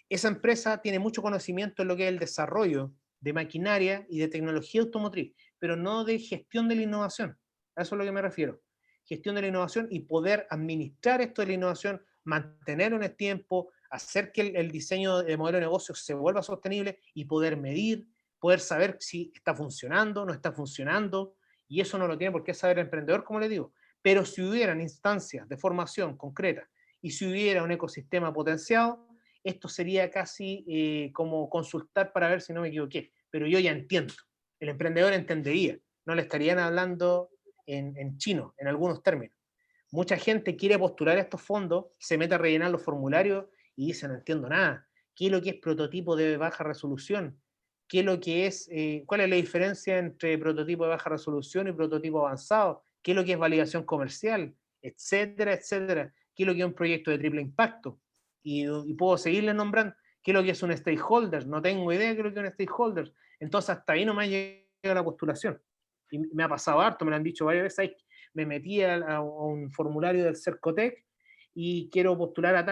Esa empresa tiene mucho conocimiento en lo que es el desarrollo de maquinaria y de tecnología automotriz, pero no de gestión de la innovación. A eso es a lo que me refiero. Gestión de la innovación y poder administrar esto de la innovación, mantenerlo en el tiempo, hacer que el diseño de modelo de negocio se vuelva sostenible y poder medir, poder saber si está funcionando, no está funcionando, y eso no lo tiene por qué saber el emprendedor, como les digo. Pero si hubieran instancias de formación concreta y si hubiera un ecosistema potenciado, esto sería casi como consultar para ver si no me equivoqué. Pero yo ya entiendo. El emprendedor entendería. No le estarían hablando en chino, en algunos términos. Mucha gente quiere postular estos fondos, se mete a rellenar los formularios y dice, no entiendo nada. ¿Qué es lo que es prototipo de baja resolución? ¿Qué es lo que es, cuál es la diferencia entre prototipo de baja resolución y prototipo avanzado? ¿Qué es lo que es validación comercial? Etcétera, etcétera. ¿Qué es lo que es un proyecto de triple impacto? Y puedo seguirle nombrando. ¿Qué es lo que es un stakeholder? No tengo idea de qué es lo que es un stakeholder. Entonces, hasta ahí no me ha llegado la postulación. Y me ha pasado harto, me lo han dicho varias veces. Me metí a un formulario del Cercotec y quiero postular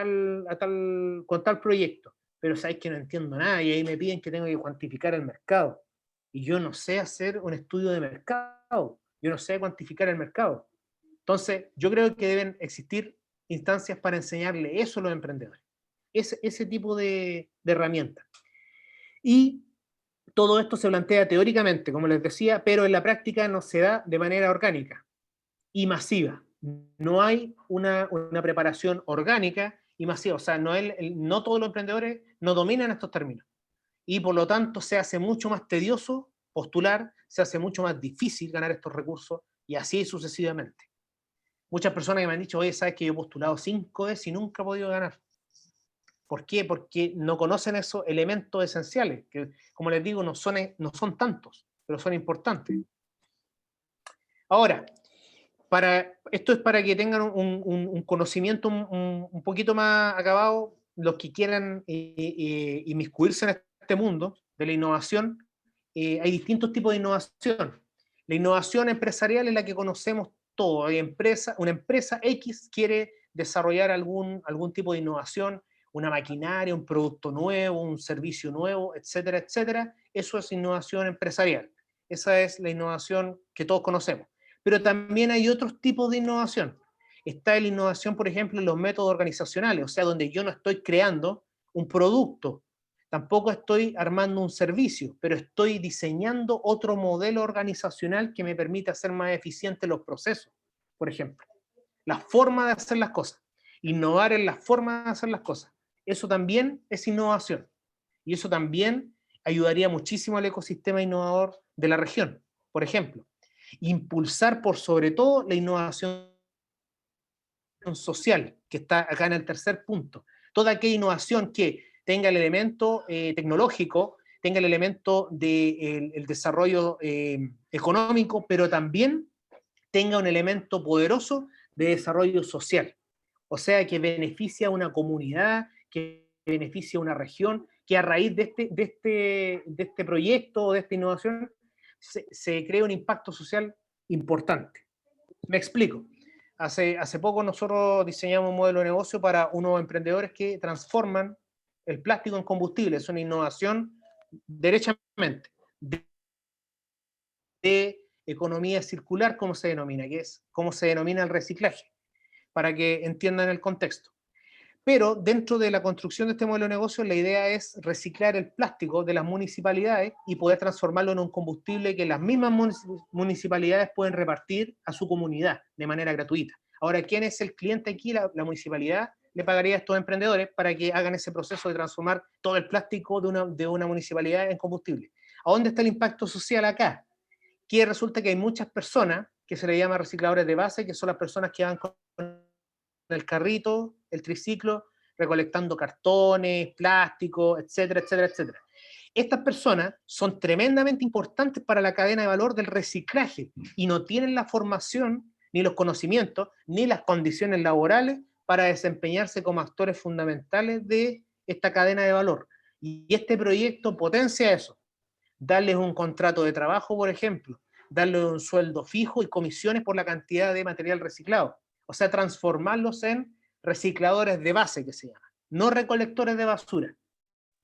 con tal proyecto. Pero sabéis que no entiendo nada y ahí me piden que tengo que cuantificar el mercado. Y yo no sé hacer un estudio de mercado. Yo no sé cuantificar el mercado. Entonces, yo creo que deben existir instancias para enseñarle eso a los emprendedores. Ese tipo de herramientas. Y todo esto se plantea teóricamente, como les decía, pero en la práctica no se da de manera orgánica y masiva. No hay una preparación orgánica y masiva. O sea, no todos los emprendedores no dominan estos términos. Y por lo tanto se hace mucho más tedioso postular, se hace mucho más difícil ganar estos recursos y así sucesivamente. Muchas personas que me han dicho, oye, sabes que yo he postulado 5 veces y nunca he podido ganar. ¿Por qué? Porque no conocen esos elementos esenciales, que como les digo, no son tantos, pero son importantes. Ahora, esto es para que tengan un conocimiento un poquito más acabado, los que quieran inmiscuirse en este mundo de la innovación. Hay distintos tipos de innovación. La innovación empresarial es la que conocemos todos. Una empresa X quiere desarrollar algún tipo de innovación, una maquinaria, un producto nuevo, un servicio nuevo, etcétera, etcétera. Eso es innovación empresarial. Esa es la innovación que todos conocemos. Pero también hay otros tipos de innovación. Está la innovación, por ejemplo, en los métodos organizacionales, o sea, donde yo no estoy creando un producto, tampoco estoy armando un servicio, pero estoy diseñando otro modelo organizacional que me permita hacer más eficientes los procesos, por ejemplo. La forma de hacer las cosas. Innovar en la forma de hacer las cosas. Eso también es innovación. Y eso también ayudaría muchísimo al ecosistema innovador de la región. Por ejemplo, impulsar por sobre todo la innovación social, que está acá en el tercer punto. Toda aquella innovación que tenga el elemento tecnológico, tenga el elemento del desarrollo económico, pero también tenga un elemento poderoso de desarrollo social. O sea, que beneficia a una comunidad, que beneficia a una región, que a raíz de este proyecto o de esta innovación se crea un impacto social importante. Me explico. Hace poco nosotros diseñamos un modelo de negocio para unos emprendedores que transforman el plástico en combustible. Es una innovación derechamente de economía circular, como se denomina, que es cómo se denomina el reciclaje, para que entiendan el contexto. Pero dentro de la construcción de este modelo de negocio, la idea es reciclar el plástico de las municipalidades y poder transformarlo en un combustible que las mismas municipalidades pueden repartir a su comunidad de manera gratuita. Ahora, ¿quién es el cliente aquí? La municipalidad le pagaría a estos emprendedores para que hagan ese proceso de transformar todo el plástico de una municipalidad en combustible. ¿A dónde está el impacto social acá? Que resulta que hay muchas personas que se les llama recicladores de base, que son las personas que van con el carrito, el triciclo, recolectando cartones, plásticos, etcétera, etcétera, etcétera. Estas personas son tremendamente importantes para la cadena de valor del reciclaje y no tienen la formación, ni los conocimientos, ni las condiciones laborales para desempeñarse como actores fundamentales de esta cadena de valor. Y este proyecto potencia eso. Darles un contrato de trabajo, por ejemplo, darles un sueldo fijo y comisiones por la cantidad de material reciclado. O sea, transformarlos en recicladores de base, que se llama. No recolectores de basura,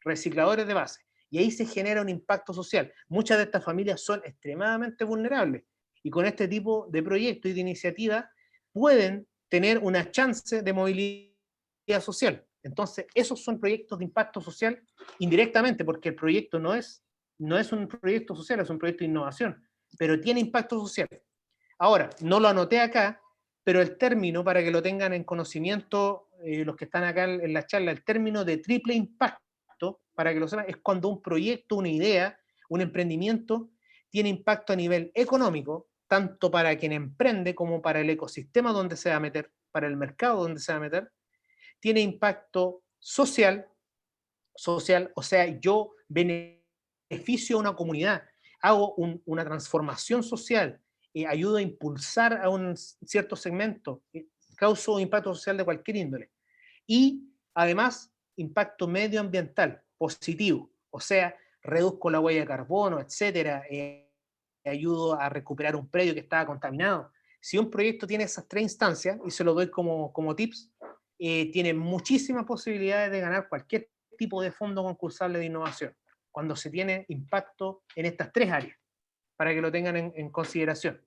recicladores de base. Y ahí se genera un impacto social. Muchas de estas familias son extremadamente vulnerables. Y con este tipo de proyectos y de iniciativas pueden tener una chance de movilidad social. Entonces, esos son proyectos de impacto social indirectamente, porque el proyecto no es un proyecto social, es un proyecto de innovación, pero tiene impacto social. Ahora, no lo anoté acá, pero el término, para que lo tengan en conocimiento los que están acá en la charla, el término de triple impacto, para que lo sepan, es cuando un proyecto, una idea, un emprendimiento, tiene impacto a nivel económico, tanto para quien emprende como para el ecosistema donde se va a meter, para el mercado donde se va a meter, tiene impacto social, o sea, yo beneficio a una comunidad, hago una transformación social, ayudo a impulsar a un cierto segmento, causo impacto social de cualquier índole. Y además, impacto medioambiental positivo, o sea, reduzco la huella de carbono, etcétera, ayudo a recuperar un predio que estaba contaminado. Si un proyecto tiene esas tres instancias, y se lo doy como tips, tiene muchísimas posibilidades de ganar cualquier tipo de fondo concursable de innovación, cuando se tiene impacto en estas tres áreas, para que lo tengan en consideración.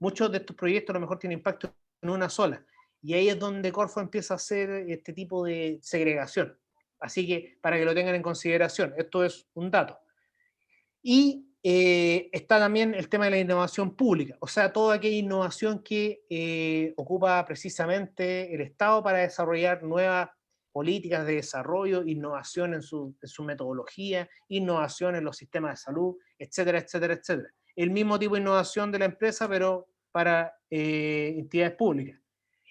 Muchos de estos proyectos a lo mejor tienen impacto en una sola, y ahí es donde Corfo empieza a hacer este tipo de segregación. Así que para que lo tengan en consideración, esto es un dato. Y está también el tema de la innovación pública, o sea, toda aquella innovación que ocupa precisamente el Estado para desarrollar nuevas políticas de desarrollo, innovación en su metodología, innovación en los sistemas de salud, etcétera, etcétera, etcétera. El mismo tipo de innovación de la empresa, pero para entidades públicas.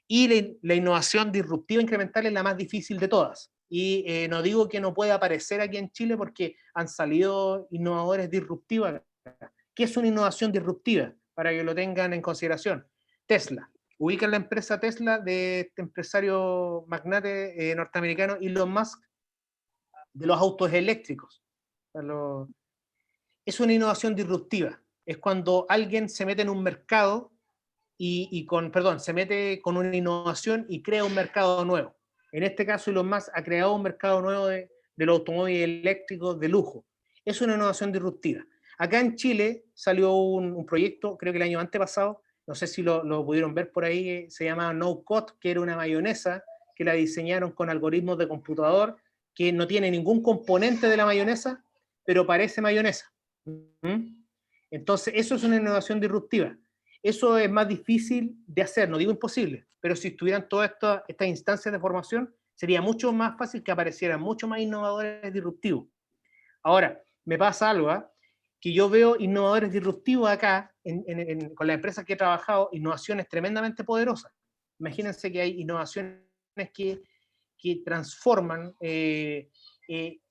Y la innovación disruptiva incremental es la más difícil de todas. Y no digo que no pueda aparecer aquí en Chile porque han salido innovadores disruptivos. ¿Qué es una innovación disruptiva? Para que lo tengan en consideración. Tesla. Ubican la empresa Tesla de este empresario magnate norteamericano Elon Musk, de los autos eléctricos. Es una innovación disruptiva. Es cuando alguien se mete en un mercado se mete con una innovación y crea un mercado nuevo. En este caso, Elon Musk ha creado un mercado nuevo de los automóviles eléctricos de lujo. Es una innovación disruptiva. Acá en Chile salió un proyecto, creo que el año antepasado, no sé si lo pudieron ver por ahí, se llamaba No Code, que era una mayonesa que la diseñaron con algoritmos de computador, que no tiene ningún componente de la mayonesa, pero parece mayonesa. Entonces, eso es una innovación disruptiva. Eso es más difícil de hacer, no digo imposible, pero si estuvieran todas estas instancias de formación, sería mucho más fácil que aparecieran mucho más innovadores disruptivos. Ahora, me pasa algo, que yo veo innovadores disruptivos acá, con las empresas que he trabajado, innovaciones tremendamente poderosas. Imagínense que hay innovaciones que transforman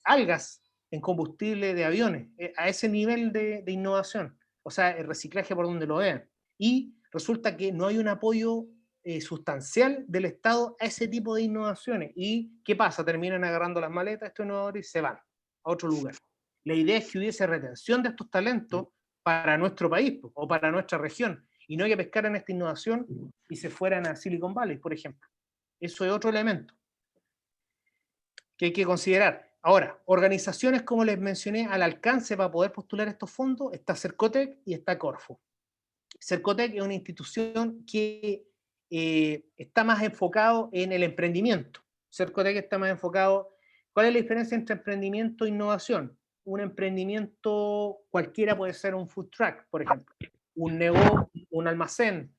algas en combustible de aviones, a ese nivel de innovación, o sea, el reciclaje por donde lo vean. Y resulta que no hay un apoyo sustancial del Estado a ese tipo de innovaciones. ¿Y qué pasa? Terminan agarrando las maletas estos innovadores y se van a otro lugar. La idea es que hubiese retención de estos talentos para nuestro país o para nuestra región, y no que pescaran esta innovación y se fueran a Silicon Valley, por ejemplo. Eso es otro elemento que hay que considerar. Ahora, organizaciones, como les mencioné, al alcance para poder postular estos fondos, está Cercotec y está Corfo. Cercotec es una institución que está más enfocado en el emprendimiento. Cercotec está más enfocado. ¿Cuál es la diferencia entre emprendimiento e innovación? Un emprendimiento cualquiera puede ser un food truck, por ejemplo, un negocio, un almacén,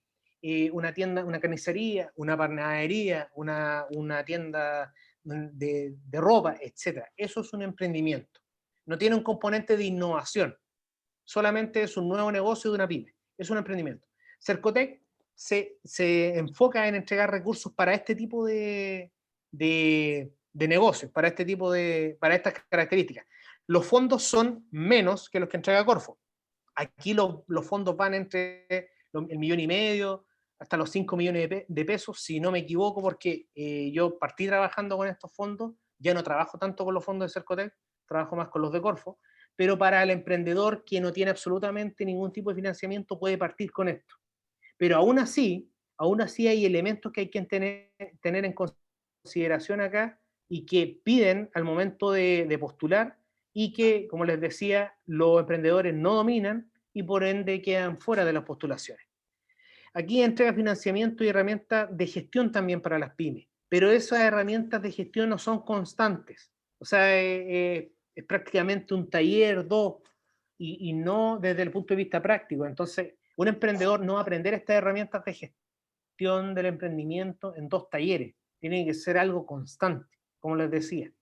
una tienda, una carnicería, una panadería, una tienda de ropa, etc. Eso es un emprendimiento. No tiene un componente de innovación, solamente es un nuevo negocio de una pyme. Es un emprendimiento. Cercotec se enfoca en entregar recursos para este tipo de negocios, para estas características. Los fondos son menos que los que entrega Corfo. Aquí los fondos van entre el 1,5 millones hasta los 5 millones de pesos, si no me equivoco, porque yo partí trabajando con estos fondos, ya no trabajo tanto con los fondos de Cercotec, trabajo más con los de Corfo, pero para el emprendedor que no tiene absolutamente ningún tipo de financiamiento puede partir con esto. Pero aún así hay elementos que hay que tener en consideración acá y que piden al momento de postular y que, como les decía, los emprendedores no dominan y por ende quedan fuera de las postulaciones. Aquí entrega financiamiento y herramientas de gestión también para las pymes, pero esas herramientas de gestión no son constantes. O sea, es prácticamente un taller, 2, y no desde el punto de vista práctico. Entonces, un emprendedor no va a aprender estas herramientas de gestión del emprendimiento en 2 talleres. Tiene que ser algo constante, como les decía.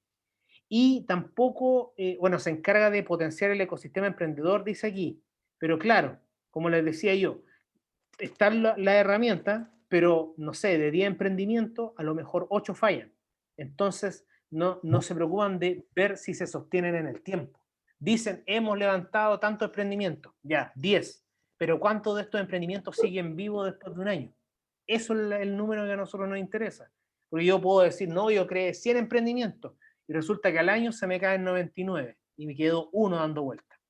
Y tampoco, se encarga de potenciar el ecosistema emprendedor, dice aquí. Pero claro, como les decía yo, están las herramientas, pero no sé, de 10 emprendimientos, a lo mejor 8 fallan. Entonces, no se preocupan de ver si se sostienen en el tiempo. Dicen, hemos levantado tantos emprendimientos, ya, 10, pero ¿cuántos de estos emprendimientos siguen vivos después de un año? Eso es el número que a nosotros nos interesa. Porque yo puedo decir, no, yo creé 100 emprendimientos, y resulta que al año se me caen 99, y me quedo uno dando vuelta.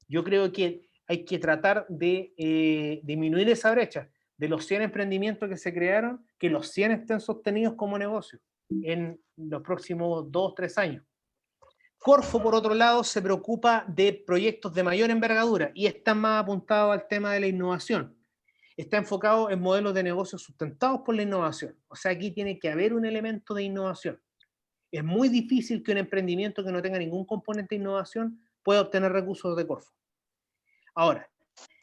Yo creo que hay que tratar de disminuir esa brecha de los 100 emprendimientos que se crearon, que los 100 estén sostenidos como negocio en los próximos 2, 3 años. Corfo, por otro lado, se preocupa de proyectos de mayor envergadura y está más apuntado al tema de la innovación. Está enfocado en modelos de negocios sustentados por la innovación. O sea, aquí tiene que haber un elemento de innovación. Es muy difícil que un emprendimiento que no tenga ningún componente de innovación pueda obtener recursos de Corfo. Ahora,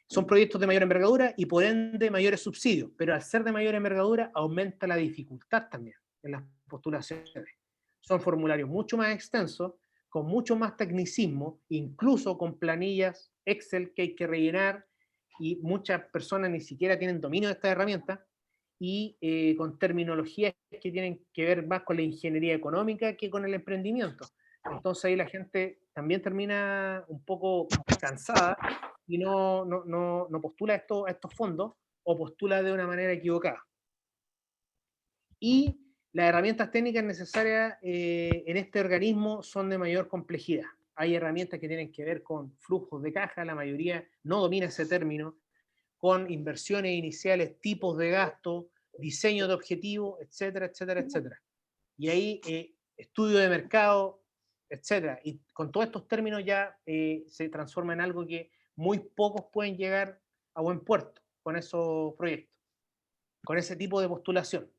son proyectos de mayor envergadura y por ende mayores subsidios, pero al ser de mayor envergadura aumenta la dificultad también en las postulaciones. Son formularios mucho más extensos, con mucho más tecnicismo, incluso con planillas Excel que hay que rellenar y muchas personas ni siquiera tienen dominio de esta herramienta y con terminologías que tienen que ver más con la ingeniería económica que con el emprendimiento. Entonces ahí la gente también termina un poco cansada y no postula a estos fondos o postula de una manera equivocada. Y las herramientas técnicas necesarias en este organismo son de mayor complejidad. Hay herramientas que tienen que ver con flujos de caja, la mayoría no domina ese término, con inversiones iniciales, tipos de gasto, diseño de objetivos, etcétera, etcétera, etcétera. Y ahí estudio de mercado, etcétera. Y con todos estos términos ya se transforma en algo que muy pocos pueden llegar a buen puerto con esos proyectos, con ese tipo de postulación.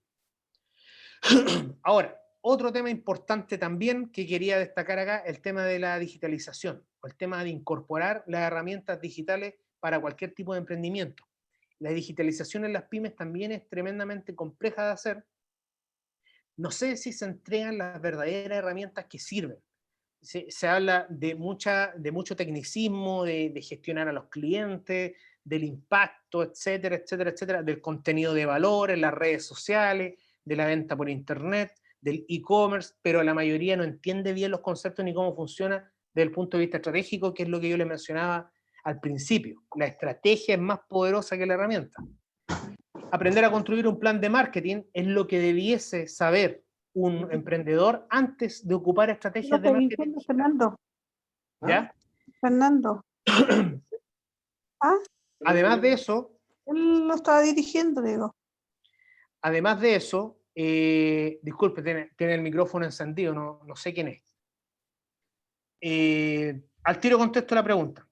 Ahora, otro tema importante también que quería destacar acá, el tema de la digitalización, o el tema de incorporar las herramientas digitales para cualquier tipo de emprendimiento. La digitalización en las pymes también es tremendamente compleja de hacer. No sé si se entregan las verdaderas herramientas que sirven. Se habla de mucho tecnicismo, de gestionar a los clientes, del impacto, etcétera, etcétera, etcétera, del contenido de valor en las redes sociales, de la venta por internet, del e-commerce, pero la mayoría no entiende bien los conceptos ni cómo funciona desde el punto de vista estratégico, que es lo que yo les mencionaba al principio. La estrategia es más poderosa que la herramienta. Aprender a construir un plan de marketing es lo que debiese saber un emprendedor antes de ocupar estrategias de marketing. Diciendo, Fernando. ¿Ya? Fernando. ¿Ah? Además de eso... Él lo estaba dirigiendo, digo. Además de eso, disculpe, tiene el micrófono encendido, no sé quién es. Al tiro contesto la pregunta.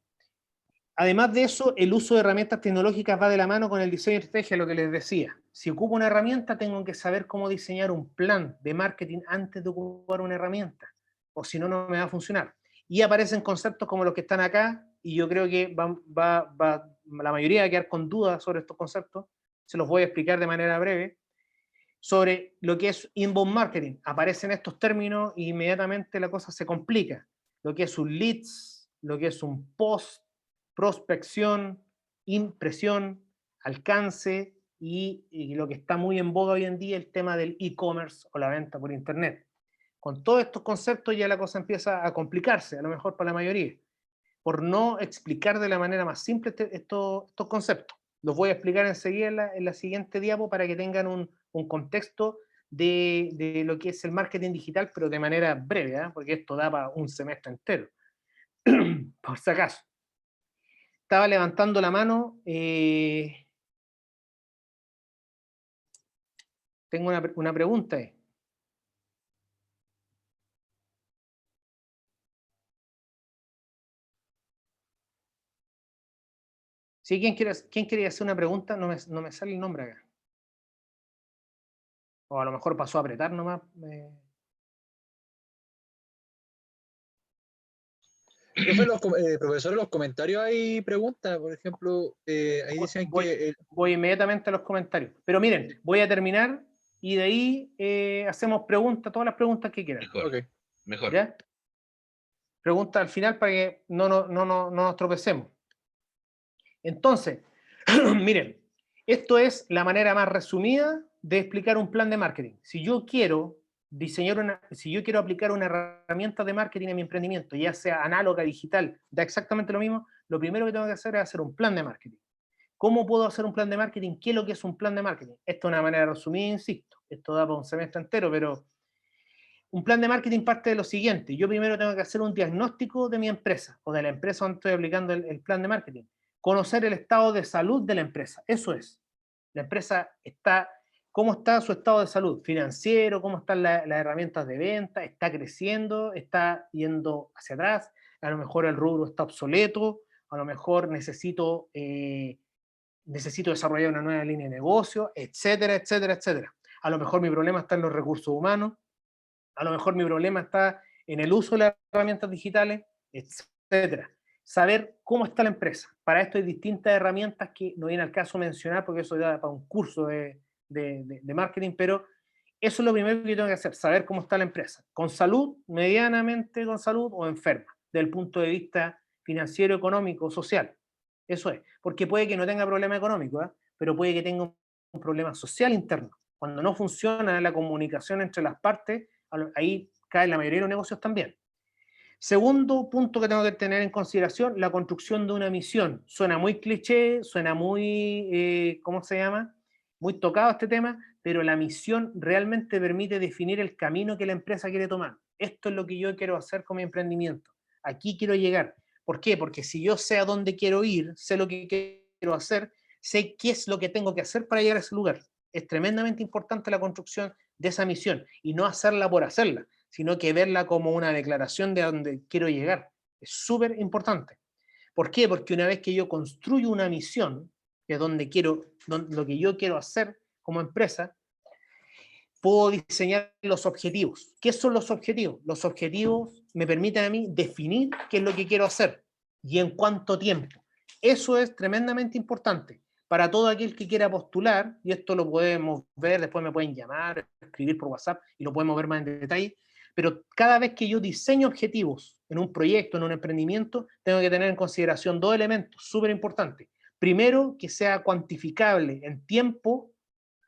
Además de eso, el uso de herramientas tecnológicas va de la mano con el diseño de estrategia, lo que les decía. si ocupo una herramienta, tengo que saber cómo diseñar un plan de marketing antes de ocupar una herramienta, o si no, no me va a funcionar. Y aparecen conceptos como los que están acá, y yo creo que la mayoría va a quedar con dudas sobre estos conceptos, se los voy a explicar de manera breve, sobre lo que es inbound marketing. Aparecen estos términos y inmediatamente la cosa se complica. Lo que es un leads, lo que es un post, prospección, impresión, alcance y lo que está muy en boga hoy en día, el tema del e-commerce o la venta por internet. Con todos estos conceptos ya la cosa empieza a complicarse, a lo mejor para la mayoría, por no explicar de la manera más simple estos conceptos. Los voy a explicar enseguida en la siguiente diapo para que tengan un contexto de lo que es el marketing digital, pero de manera breve, ¿eh? Porque esto da para un semestre entero. Por si acaso. Estaba levantando la mano. Tengo una pregunta ahí. ¿Sí? ¿Quién quería hacer una pregunta? No me sale el nombre acá. O a lo mejor pasó a apretar nomás. Profesor, en los comentarios hay preguntas, por ejemplo, ahí dicen que... Voy inmediatamente a los comentarios. Pero miren, voy a terminar y de ahí hacemos preguntas, todas las preguntas que quieran. Mejor. Okay. Mejor. ¿Ya? Pregunta al final para que no nos tropecemos. Entonces, miren, esto es la manera más resumida de explicar un plan de marketing. Si yo quiero aplicar una herramienta de marketing en mi emprendimiento, ya sea análoga, digital, da exactamente lo mismo, lo primero que tengo que hacer es hacer un plan de marketing. ¿Cómo puedo hacer un plan de marketing? ¿Qué es lo que es un plan de marketing? Esto es una manera resumida, insisto. Esto da para un semestre entero, pero un plan de marketing parte de lo siguiente. Yo primero tengo que hacer un diagnóstico de mi empresa o de la empresa donde estoy aplicando el plan de marketing. Conocer el estado de salud de la empresa. Eso es. La empresa está, ¿cómo está su estado de salud? Financiero, ¿cómo están las herramientas de venta? ¿Está creciendo? ¿Está yendo hacia atrás? A lo mejor el rubro está obsoleto. A lo mejor necesito desarrollar una nueva línea de negocio, etcétera, etcétera, etcétera. A lo mejor mi problema está en los recursos humanos. A lo mejor mi problema está en el uso de las herramientas digitales, etcétera. Saber cómo está la empresa. Para esto hay distintas herramientas que no viene al caso mencionar porque eso da para un curso de marketing, pero eso es lo primero que yo tengo que hacer, saber cómo está la empresa. Con salud, medianamente con salud o enferma, desde el punto de vista financiero, económico, social. Eso es, porque puede que no tenga problema económico, ¿eh? Pero puede que tenga un problema social interno. Cuando no funciona la comunicación entre las partes, ahí caen la mayoría de los negocios también. Segundo punto que tengo que tener en consideración, la construcción de una misión. Suena muy cliché, suena muy, ¿cómo se llama? Muy tocado este tema, pero la misión realmente permite definir el camino que la empresa quiere tomar. Esto es lo que yo quiero hacer con mi emprendimiento. Aquí quiero llegar. ¿Por qué? Porque si yo sé a dónde quiero ir, sé lo que quiero hacer, sé qué es lo que tengo que hacer para llegar a ese lugar. Es tremendamente importante la construcción de esa misión y no hacerla por hacerla, sino que verla como una declaración de a dónde quiero llegar. Es súper importante. ¿Por qué? Porque una vez que yo construyo una misión, que es lo que yo quiero hacer como empresa, puedo diseñar los objetivos. ¿Qué son los objetivos? Los objetivos me permiten a mí definir qué es lo que quiero hacer y en cuánto tiempo. Eso es tremendamente importante para todo aquel que quiera postular, y esto lo podemos ver, después me pueden llamar, escribir por WhatsApp y lo podemos ver más en detalle, pero cada vez que yo diseño objetivos en un proyecto, en un emprendimiento, tengo que tener en consideración dos elementos súper importantes. Primero, que sea cuantificable en tiempo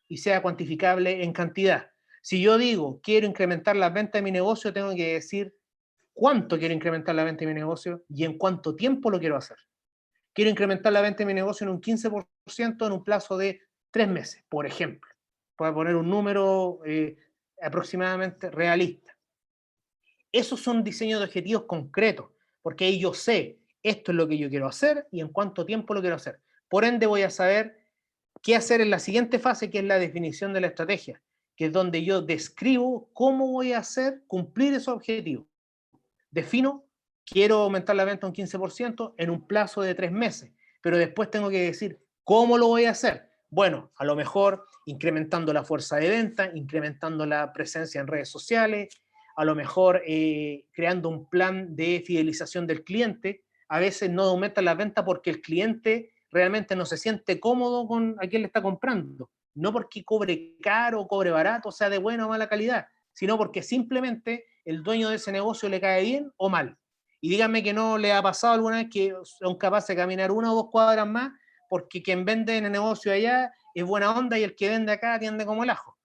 y sea cuantificable en cantidad. Si yo digo, quiero incrementar las ventas de mi negocio, tengo que decir cuánto quiero incrementar la venta de mi negocio y en cuánto tiempo lo quiero hacer. Quiero incrementar la venta de mi negocio en un 15% en un plazo de 3 meses, por ejemplo. Para poner un número aproximadamente realista. Esos son diseños de objetivos concretos, porque ahí yo sé, esto es lo que yo quiero hacer y en cuánto tiempo lo quiero hacer. Por ende voy a saber qué hacer en la siguiente fase, que es la definición de la estrategia, que es donde yo describo cómo voy a hacer cumplir esos objetivos. Defino, quiero aumentar la venta un 15% en un plazo de 3 meses, pero después tengo que decir cómo lo voy a hacer. Bueno, a lo mejor incrementando la fuerza de venta, incrementando la presencia en redes sociales, a lo mejor creando un plan de fidelización del cliente. A veces no aumenta la venta porque el cliente realmente no se siente cómodo con a quién le está comprando. No porque cobre caro o cobre barato, sea de buena o mala calidad, sino porque simplemente el dueño de ese negocio le cae bien o mal. Y díganme que no le ha pasado alguna vez que son capaces de caminar 1 o 2 cuadras más porque quien vende en el negocio allá es buena onda y el que vende acá atiende como el ajo.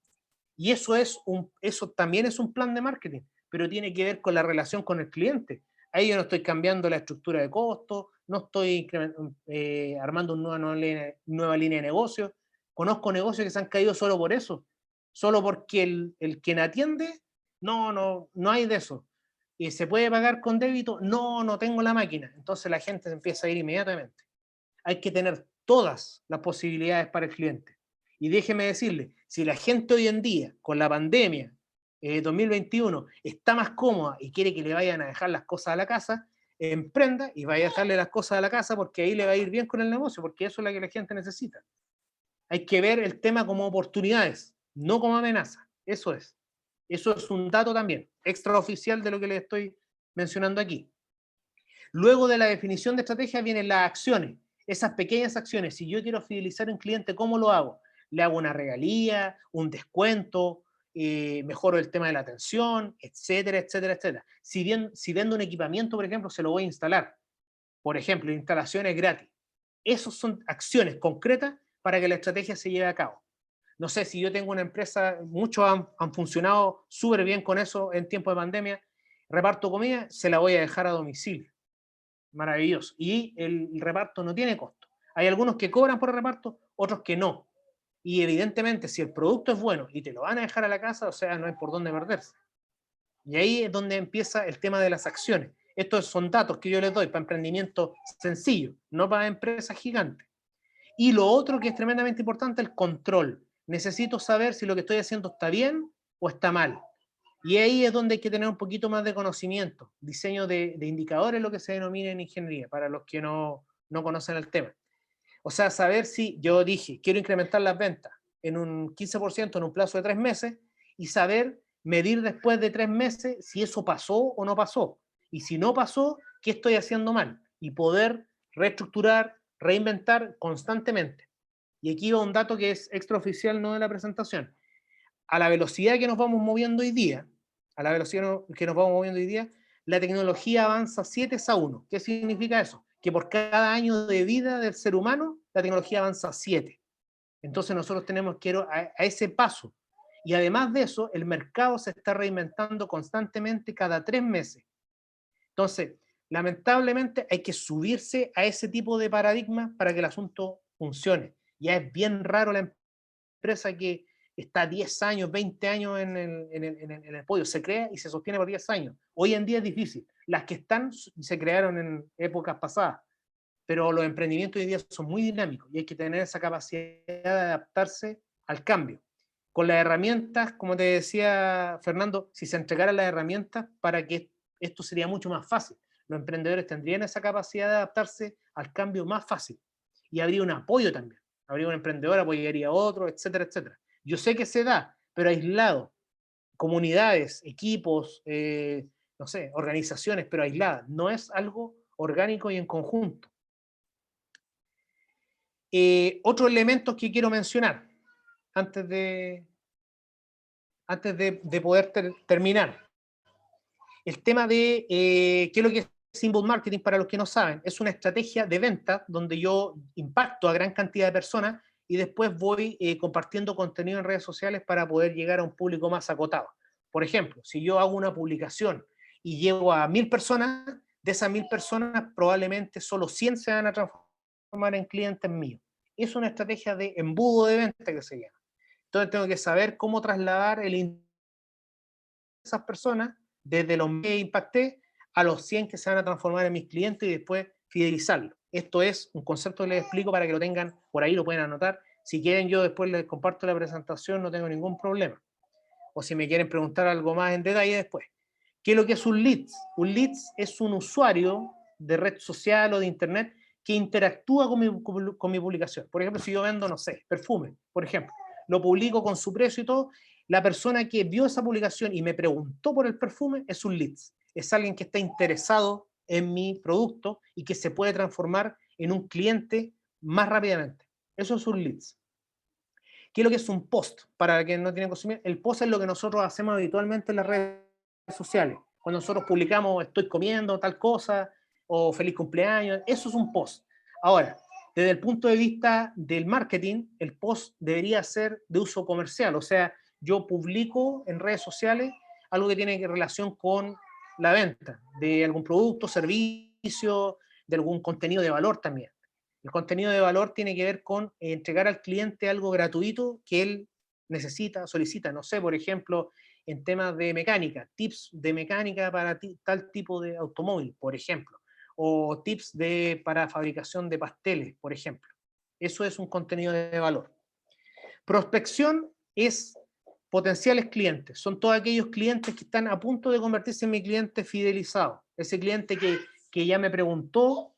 Y eso también es un plan de marketing, pero tiene que ver con la relación con el cliente. Ahí yo no estoy cambiando la estructura de costos, no estoy armando una nueva línea de negocio. Conozco negocios que se han caído solo por eso, solo porque el quien atiende, no hay de eso. ¿Y se puede pagar con débito? No tengo la máquina. Entonces la gente se empieza a ir inmediatamente. Hay que tener todas las posibilidades para el cliente. Y déjeme decirle, si la gente hoy en día, con la pandemia 2021, está más cómoda y quiere que le vayan a dejar las cosas a la casa, emprenda y vaya a dejarle las cosas a la casa porque ahí le va a ir bien con el negocio, porque eso es lo que la gente necesita. Hay que ver el tema como oportunidades, no como amenaza. Eso es un dato también, extraoficial de lo que les estoy mencionando aquí. Luego de la definición de estrategia vienen las acciones, esas pequeñas acciones. Si yo quiero fidelizar a un cliente, ¿cómo lo hago? Le hago una regalía, un descuento, mejoro el tema de la atención, etcétera, etcétera, etcétera. Si vendo un equipamiento, por ejemplo, se lo voy a instalar. Por ejemplo, instalaciones gratis. Esas son acciones concretas para que la estrategia se lleve a cabo. No sé, si yo tengo una empresa, muchos han funcionado súper bien con eso en tiempo de pandemia, reparto comida, se la voy a dejar a domicilio. Maravilloso. Y el reparto no tiene costo. Hay algunos que cobran por el reparto, otros que no. Y evidentemente, si el producto es bueno y te lo van a dejar a la casa, o sea, no hay por dónde perderse. Y ahí es donde empieza el tema de las acciones. Estos son datos que yo les doy para emprendimiento sencillo, no para empresas gigantes. Y lo otro que es tremendamente importante, el control. Necesito saber si lo que estoy haciendo está bien o está mal. Y ahí es donde hay que tener un poquito más de conocimiento. Diseño de indicadores, lo que se denomina en ingeniería, para los que no conocen el tema. O sea, saber si yo dije, quiero incrementar las ventas en un 15% en un plazo de 3 meses, y saber medir después de 3 meses si eso pasó o no pasó. Y si no pasó, ¿qué estoy haciendo mal? Y poder reestructurar, reinventar constantemente. Y aquí va un dato que es extraoficial, no de la presentación. A la velocidad que nos vamos moviendo hoy día, la tecnología avanza 7-1. ¿Qué significa eso? Que por cada año de vida del ser humano, la tecnología avanza 7. Entonces nosotros tenemos que ir a ese paso. Y además de eso, el mercado se está reinventando constantemente cada 3 meses. Entonces, lamentablemente hay que subirse a ese tipo de paradigma para que el asunto funcione. Ya es bien raro la empresa que está 10 años, 20 años en el podio, se crea y se sostiene por 10 años. Hoy en día es difícil. Las que están se crearon en épocas pasadas, pero los emprendimientos hoy en día son muy dinámicos y hay que tener esa capacidad de adaptarse al cambio. Con las herramientas, como te decía Fernando, si se entregaran las herramientas, para que esto sería mucho más fácil. Los emprendedores tendrían esa capacidad de adaptarse al cambio más fácil y habría un apoyo también. Habría un emprendedor, apoyaría a otro, etcétera, etcétera. Yo sé que se da, pero aislado. Comunidades, equipos, no sé, organizaciones, pero aisladas. No es algo orgánico y en conjunto. Otros elementos que quiero mencionar antes de poder terminar. El tema de qué es lo que es inbound marketing, para los que no saben, es una estrategia de venta donde yo impacto a gran cantidad de personas y después voy compartiendo contenido en redes sociales para poder llegar a un público más acotado. Por ejemplo, si yo hago una publicación y llego a 1000 personas, de esas 1000 personas probablemente solo 100 se van a transformar en clientes míos. Es una estrategia de embudo de venta que se llama. Entonces tengo que saber cómo trasladar esas personas desde los que impacté a los 100 que se van a transformar en mis clientes y después fidelizarlos. Esto es un concepto que les explico para que lo tengan por ahí, lo pueden anotar. Si quieren, yo después les comparto la presentación, no tengo ningún problema. O si me quieren preguntar algo más en detalle después. ¿Qué es lo que es un lead? Un lead es un usuario de red social o de internet que interactúa con mi publicación. Por ejemplo, si yo vendo, no sé, perfume, por ejemplo, lo publico con su precio y todo, la persona que vio esa publicación y me preguntó por el perfume es un lead. Es alguien que está interesado en mi producto y que se puede transformar en un cliente más rápidamente. Eso es un lead. ¿Qué es lo que es un post? Para quien no tiene conocimiento, el post es lo que nosotros hacemos habitualmente en las redes sociales. Cuando nosotros publicamos estoy comiendo tal cosa o feliz cumpleaños, eso es un post. Ahora, desde el punto de vista del marketing, el post debería ser de uso comercial, o sea, yo publico en redes sociales algo que tiene relación con la venta de algún producto, servicio, de algún contenido de valor también. El contenido de valor tiene que ver con entregar al cliente algo gratuito que él necesita, solicita. No sé, por ejemplo, en temas de mecánica, tips de mecánica para tal tipo de automóvil, por ejemplo, o tips para fabricación de pasteles, por ejemplo. Eso es un contenido de valor. Prospección es potenciales clientes. Son todos aquellos clientes que están a punto de convertirse en mi cliente fidelizado. Ese cliente que ya me preguntó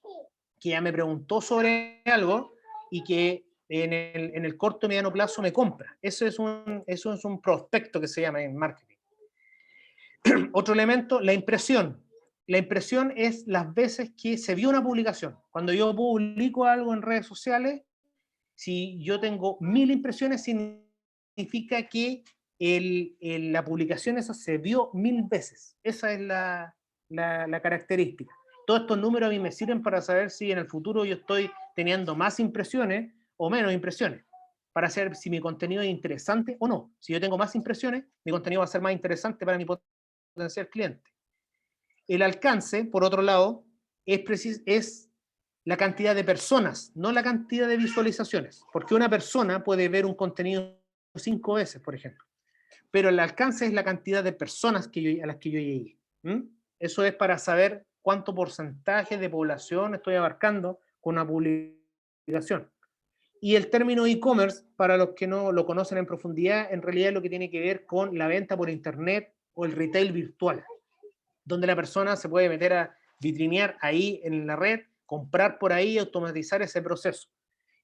sobre algo y que en el corto y mediano plazo me compra. Eso es un prospecto que se llama en marketing. Otro elemento, la impresión. La impresión es las veces que se vio una publicación. Cuando yo publico algo en redes sociales, si yo tengo 1000 impresiones, significa que la publicación esa se vio 1000 veces. Esa es la característica. Todos estos números a mí me sirven para saber si en el futuro yo estoy teniendo más impresiones o menos impresiones, para saber si mi contenido es interesante o no. Si yo tengo más impresiones, mi contenido va a ser más interesante para mi potencial cliente. El alcance, por otro lado, es la cantidad de personas, no la cantidad de visualizaciones, porque una persona puede ver un contenido 5 veces, por ejemplo, pero el alcance es la cantidad de personas a las que yo llegué. Eso es para saber cuánto porcentaje de población estoy abarcando con una publicación. Y el término e-commerce, para los que no lo conocen en profundidad, en realidad es lo que tiene que ver con la venta por internet o el retail virtual, donde la persona se puede meter a vitrinear ahí en la red, comprar por ahí y automatizar ese proceso.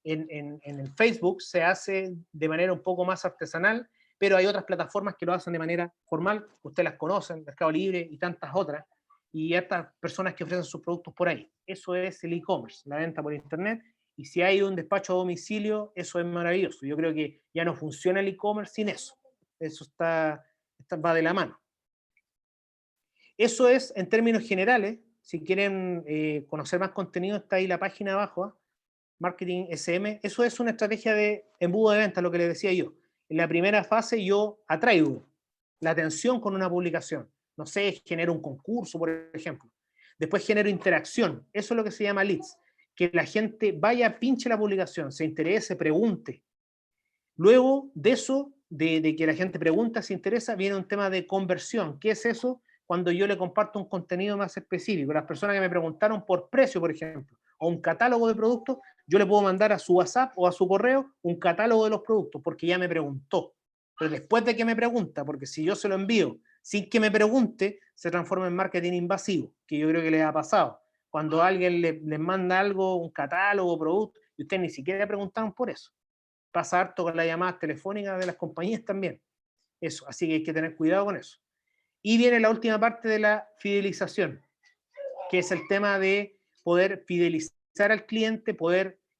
En el Facebook se hace de manera un poco más artesanal, pero hay otras plataformas que lo hacen de manera formal, ustedes las conocen, Mercado Libre y tantas otras, y estas personas que ofrecen sus productos por ahí. Eso es el e-commerce, la venta por internet, y si hay un despacho a domicilio, eso es maravilloso. Yo creo que ya no funciona el e-commerce sin eso. Eso va de la mano. Eso es en términos generales. Si quieren conocer más contenido, está ahí la página abajo, Marketing SM. Eso es una estrategia de embudo de venta, lo que les decía yo. En la primera fase yo atraigo la atención con una publicación. No sé, genero un concurso, por ejemplo. Después genero interacción. Eso es lo que se llama leads. Que la gente vaya, pinche la publicación, se interese, pregunte. Luego de eso, de que la gente pregunta, se interesa, viene un tema de conversión. ¿Qué es eso? Cuando yo le comparto un contenido más específico. Las personas que me preguntaron por precio, por ejemplo, o un catálogo de productos, yo le puedo mandar a su WhatsApp o a su correo un catálogo de los productos, porque ya me preguntó. Pero después de que me pregunta, porque si yo se lo envío sin que me pregunte, se transforma en marketing invasivo, que yo creo que les ha pasado. Cuando alguien les manda algo, un catálogo, producto, y ustedes ni siquiera preguntaron por eso. Pasa harto con las llamadas telefónicas de las compañías también. Eso, así que hay que tener cuidado con eso. Y viene la última parte de la fidelización, que es el tema de poder fidelizar al cliente,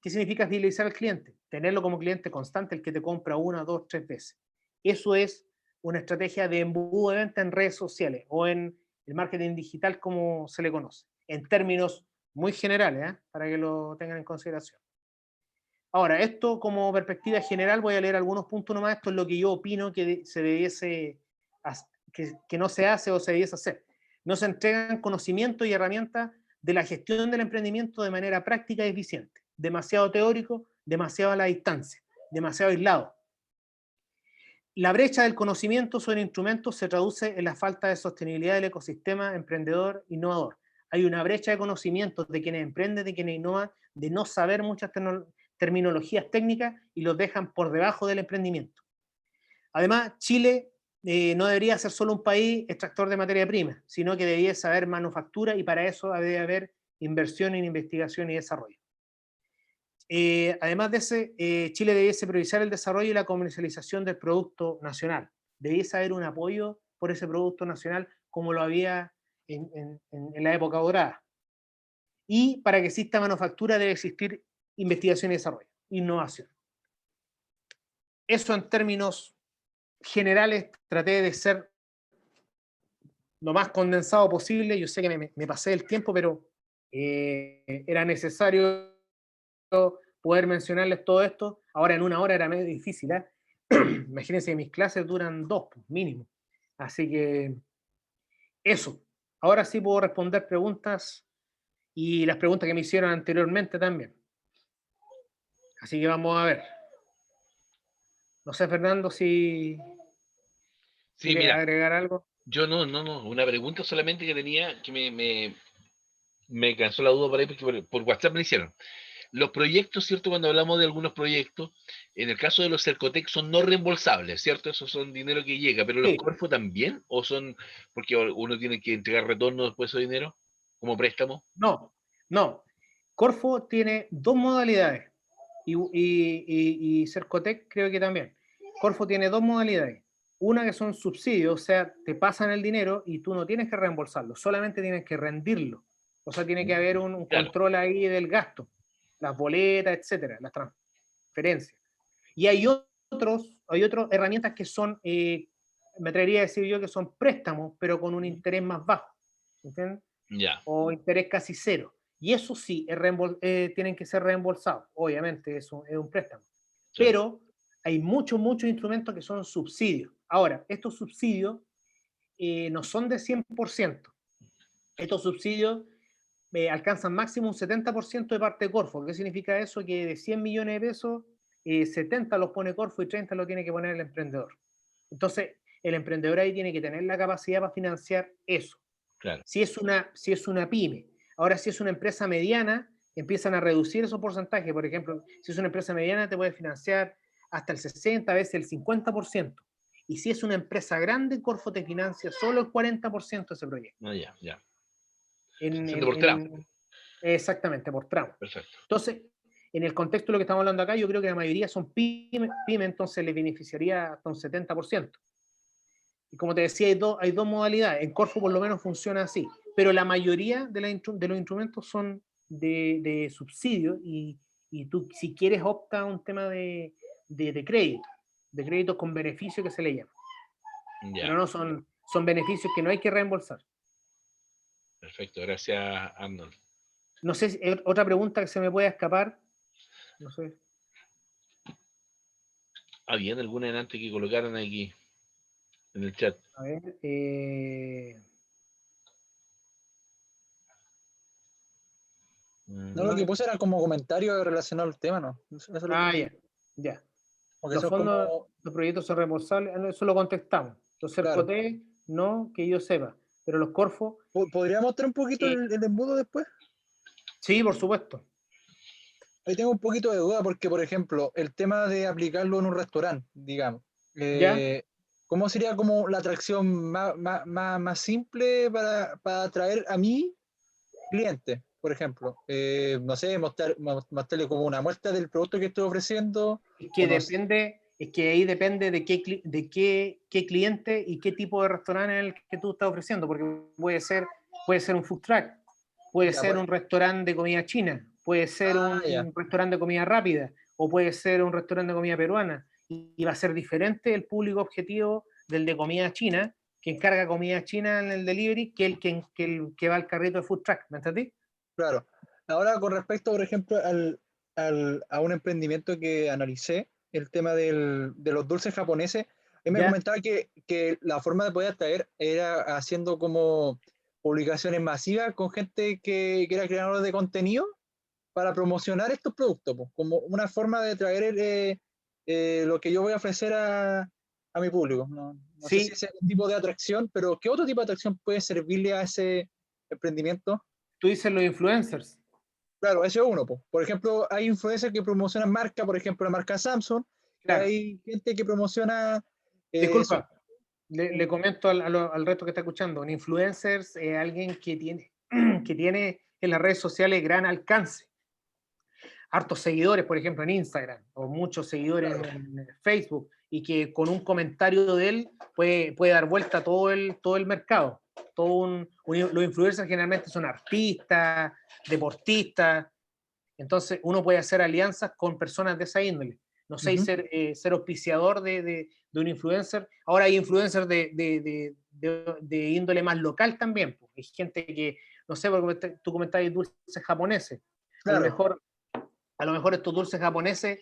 ¿qué significa fidelizar al cliente? Tenerlo como cliente constante, el que te compra 1, 2, 3 veces. Eso es una estrategia de embudo de venta en redes sociales o en el marketing digital, como se le conoce, en términos muy generales, para que lo tengan en consideración. Ahora, esto como perspectiva general, voy a leer algunos puntos nomás. Esto es lo que yo opino que se debiese, que no se hace o se debiese hacer. No se entregan conocimientos y herramientas de la gestión del emprendimiento de manera práctica y eficiente. Demasiado teórico, demasiado a la distancia, demasiado aislado. La brecha del conocimiento sobre instrumentos se traduce en la falta de sostenibilidad del ecosistema emprendedor innovador. Hay una brecha de conocimientos de quienes emprenden, de quienes innovan, de no saber muchas terminologías técnicas y los dejan por debajo del emprendimiento. Además, Chile no debería ser solo un país extractor de materia prima, sino que debería saber manufactura y para eso debe haber inversión en investigación y desarrollo. además de ese, Chile debiese priorizar el desarrollo y la comercialización del producto nacional. Debiese haber un apoyo por ese producto nacional como lo había en la época dorada. Y para que exista manufactura debe existir investigación y desarrollo, innovación. Eso en términos generales traté de ser lo más condensado posible. Yo sé que me pasé del tiempo, pero era necesario poder mencionarles todo esto. Ahora en una hora era medio difícil, ¿eh? Imagínense que mis clases duran 2, mínimo. Así que eso. Ahora sí puedo responder preguntas y las preguntas que me hicieron anteriormente también. Así que vamos a ver. No sé, Fernando, si Sí, quieres mira, agregar algo. yo no, una pregunta solamente que tenía, que me cansó la duda por ahí, porque por WhatsApp me hicieron. Los proyectos, ¿cierto? Cuando hablamos de algunos proyectos, en el caso de los Cercotec son no reembolsables, ¿cierto? Esos son dinero que llega, pero los Sí. Corfo también, o son porque uno tiene que entregar retorno después de ese dinero como préstamo. No. Corfo tiene dos modalidades y Cercotec creo que también. Corfo tiene dos modalidades. Una que son subsidios, o sea, te pasan el dinero y tú no tienes que reembolsarlo, solamente tienes que rendirlo. O sea, tiene que haber un Claro. control ahí del gasto, las boletas, etcétera, las transferencias. Y hay otras herramientas que son, me atrevería a decir yo que son préstamos, pero con un interés más bajo. ¿Entiendes? Ya. O interés casi cero. Y eso sí, tienen que ser reembolsados. Obviamente, eso es un préstamo. Sí. Pero hay muchos instrumentos que son subsidios. Ahora, estos subsidios no son de 100%. Estos subsidios alcanzan máximo un 70% de parte de Corfo. ¿Qué significa eso? Que de 100 millones de pesos, 70 los pone Corfo y 30 lo tiene que poner el emprendedor. Entonces, el emprendedor ahí tiene que tener la capacidad para financiar eso. Claro. Si es una pyme. Ahora, si es una empresa mediana, empiezan a reducir esos porcentajes. Por ejemplo, si es una empresa mediana, te puede financiar hasta el 60%, a veces el 50%. Y si es una empresa grande, Corfo te financia solo el 40% de ese proyecto. No, ya. Por tramo. Exactamente, por tramo. Perfecto. Entonces, en el contexto de lo que estamos hablando acá, yo creo que la mayoría son pyme, entonces les beneficiaría hasta un 70%. Y como te decía, hay dos modalidades. En Corfo por lo menos funciona así. Pero la mayoría de los instrumentos son de subsidio y tú, si quieres, opta a un tema de crédito con beneficio que se le llama. Ya. Pero no son beneficios que no hay que reembolsar. Perfecto, gracias, Arnold. No sé si otra pregunta que se me pueda escapar. No sé. ¿Había alguna en antes que colocaran aquí en el chat? A ver. No, lo que puse era como comentario relacionado al tema, ¿no? Ya. Porque Los fondos, los proyectos son reembolsables, eso lo contestamos. Los Cercotec, no, que yo sepa. Pero los Corfo. ¿Podría mostrar un poquito el embudo después? Sí, por supuesto. Ahí tengo un poquito de duda porque, por ejemplo, el tema de aplicarlo en un restaurante, digamos. ¿Cómo sería como la atracción más simple para atraer a mi cliente, por ejemplo? No sé, mostrarle como una muestra del producto que estoy ofreciendo. Es que ahí depende de qué cliente y qué tipo de restaurante es el que tú estás ofreciendo, porque puede ser un food truck, puede ser un restaurante de comida china, puede ser un restaurante de comida rápida, o puede ser un restaurante de comida peruana, y va a ser diferente el público objetivo del de comida china, que encarga comida china en el delivery, que el que va al carrito de food truck, ¿me entendí? Claro. Ahora, con respecto, por ejemplo, a un emprendimiento que analicé, el tema de los dulces japoneses, él me comentaba que la forma de poder atraer era haciendo como publicaciones masivas con gente que era creador de contenido para promocionar estos productos, pues, como una forma de traer lo que yo voy a ofrecer a mi público. No sé si ese es un tipo de atracción, pero ¿qué otro tipo de atracción puede servirle a ese emprendimiento? Tú dices los influencers. Claro, ese es uno. Por ejemplo, hay influencers que promocionan marca, por ejemplo, la marca Samsung. Claro. Hay gente que promociona... Disculpa, le comento al resto que está escuchando. Un influencer es alguien que tiene en las redes sociales gran alcance. hartos seguidores, por ejemplo, en Instagram, o muchos seguidores en Facebook, y que con un comentario de él puede dar vuelta a todo el mercado. Los influencers generalmente son artistas, deportistas, entonces uno puede hacer alianzas con personas de esa índole. No sé, ser auspiciador de un influencer. Ahora hay influencers de índole más local también. Pues. Hay gente que, no sé, porque tú comentabas dulces japoneses. Claro. A lo mejor estos dulces japoneses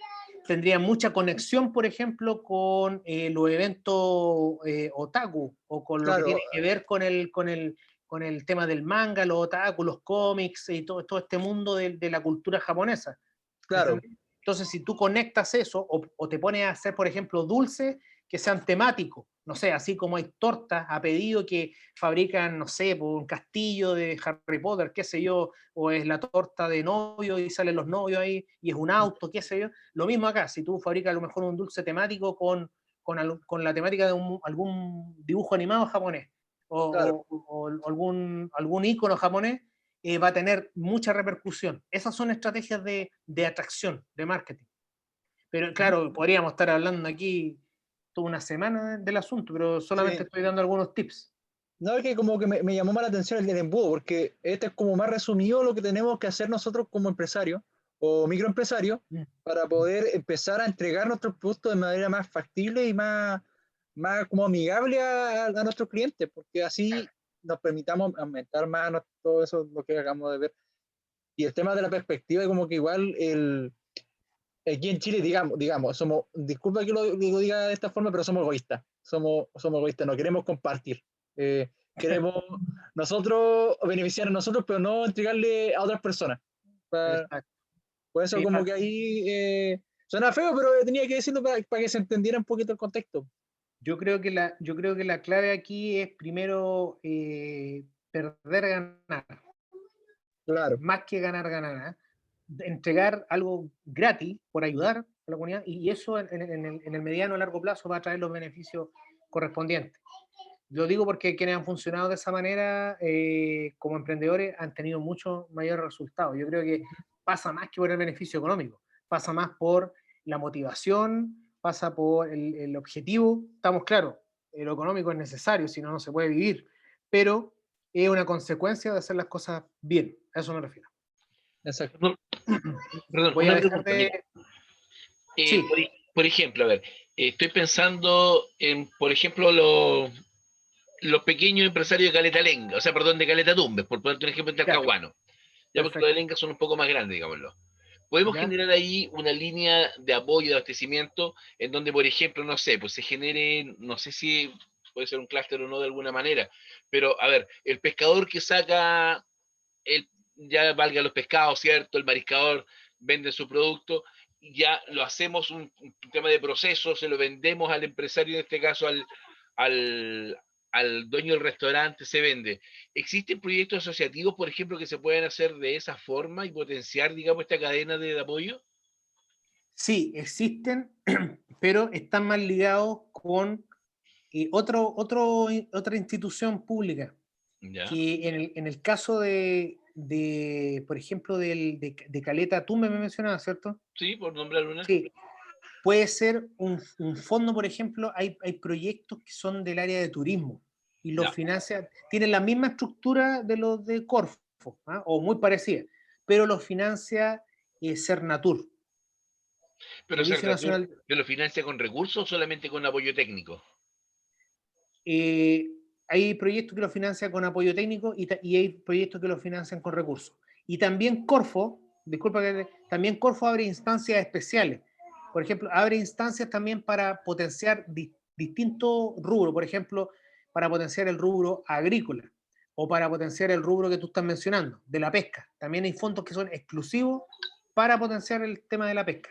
tendrían mucha conexión, por ejemplo, con los eventos otaku, o con lo que Claro, tiene que ver con el tema del manga, los otaku, los cómics y todo este mundo de la cultura japonesa. claro, ¿Entendés? Entonces, si tú conectas eso, o te pones a hacer, por ejemplo, dulces que sean temáticos, no sé, así como hay tortas a pedido que fabrican, no sé, por un castillo de Harry Potter, qué sé yo, o es la torta de novio y salen los novios ahí, y es un auto, qué sé yo. Lo mismo acá, si tú fabricas a lo mejor un dulce temático con la temática de algún dibujo animado japonés, claro. o algún ícono japonés, va a tener mucha repercusión. Esas son estrategias de atracción, de marketing. Pero claro, podríamos estar hablando aquí toda una semana del asunto, pero solamente Sí. estoy dando algunos tips. No, es que como que me llamó más la atención el del embudo, porque este es como más resumido lo que tenemos que hacer nosotros como empresarios o microempresarios para poder empezar a entregar nuestros productos de manera más factible y más como amigable a nuestros clientes, porque así nos permitamos aumentar más todo eso, lo que acabamos de ver. Y el tema de la perspectiva, como que igual aquí en Chile, digamos, somos, disculpa que lo diga de esta forma, pero somos egoístas. Somos egoístas, no queremos compartir. Queremos nosotros beneficiar a nosotros, pero no entregarle a otras personas. Exacto. Por eso Sí, como que ahí suena feo, pero tenía que decirlo para que se entendiera un poquito el contexto. yo creo que la clave aquí es primero perder, ganar. Claro, Más que ganar, ganar. Entregar algo gratis por ayudar a la comunidad, y eso en el mediano a largo plazo va a traer los beneficios correspondientes. Lo digo porque quienes han funcionado de esa manera como emprendedores han tenido mucho mayor resultado. Yo creo que pasa más que por el beneficio económico, pasa más por la motivación, pasa por el objetivo. Estamos claros, lo económico es necesario, si no, no se puede vivir, pero es una consecuencia de hacer las cosas bien, a eso me refiero. exacto. No, perdón, Voy a una dejar pregunta, mira. de... Sí, Por ejemplo, a ver, estoy pensando en, por ejemplo, los pequeños empresarios de Caleta Lenga, o sea, perdón, de Caleta Tumbes, por ponerte un ejemplo en ya, Talcahuano. Ya porque los de perfecto. Lenga son un poco más grandes, digámoslo. Podemos ¿Ya? generar ahí una línea de apoyo, de abastecimiento, en donde, por ejemplo, no sé, pues se genere, no sé si puede ser un clúster o no de alguna manera, pero a ver, el pescador que saca, ya valga los pescados, ¿cierto? El mariscador vende su producto, ya lo hacemos un tema de proceso, se lo vendemos al empresario, en este caso al, al dueño del restaurante, se vende. ¿Existen proyectos asociativos, por ejemplo, que se pueden hacer de esa forma y potenciar, digamos, esta cadena de apoyo? Sí, existen, pero están más ligados con otra institución pública, Ya, que en el caso por ejemplo, de Caleta, tú me mencionabas, ¿cierto? sí, por nombrar una. Sí, puede ser un fondo, por ejemplo, hay proyectos que son del área de turismo y los Ya. financia, tienen la misma estructura de los de Corfo, ¿ah? O muy parecida, pero los financia Cernatur, Pero Servicio Sarnatur, Nacional. ¿te lo financia con recursos o solamente con apoyo técnico? eh, Hay proyectos que lo financian con apoyo técnico y hay proyectos que lo financian con recursos. Y también Corfo, disculpa que también Corfo abre instancias especiales. Por ejemplo, abre instancias también para potenciar distintos rubros, por ejemplo, para potenciar el rubro agrícola o para potenciar el rubro que tú estás mencionando, de la pesca. También hay fondos que son exclusivos para potenciar el tema de la pesca.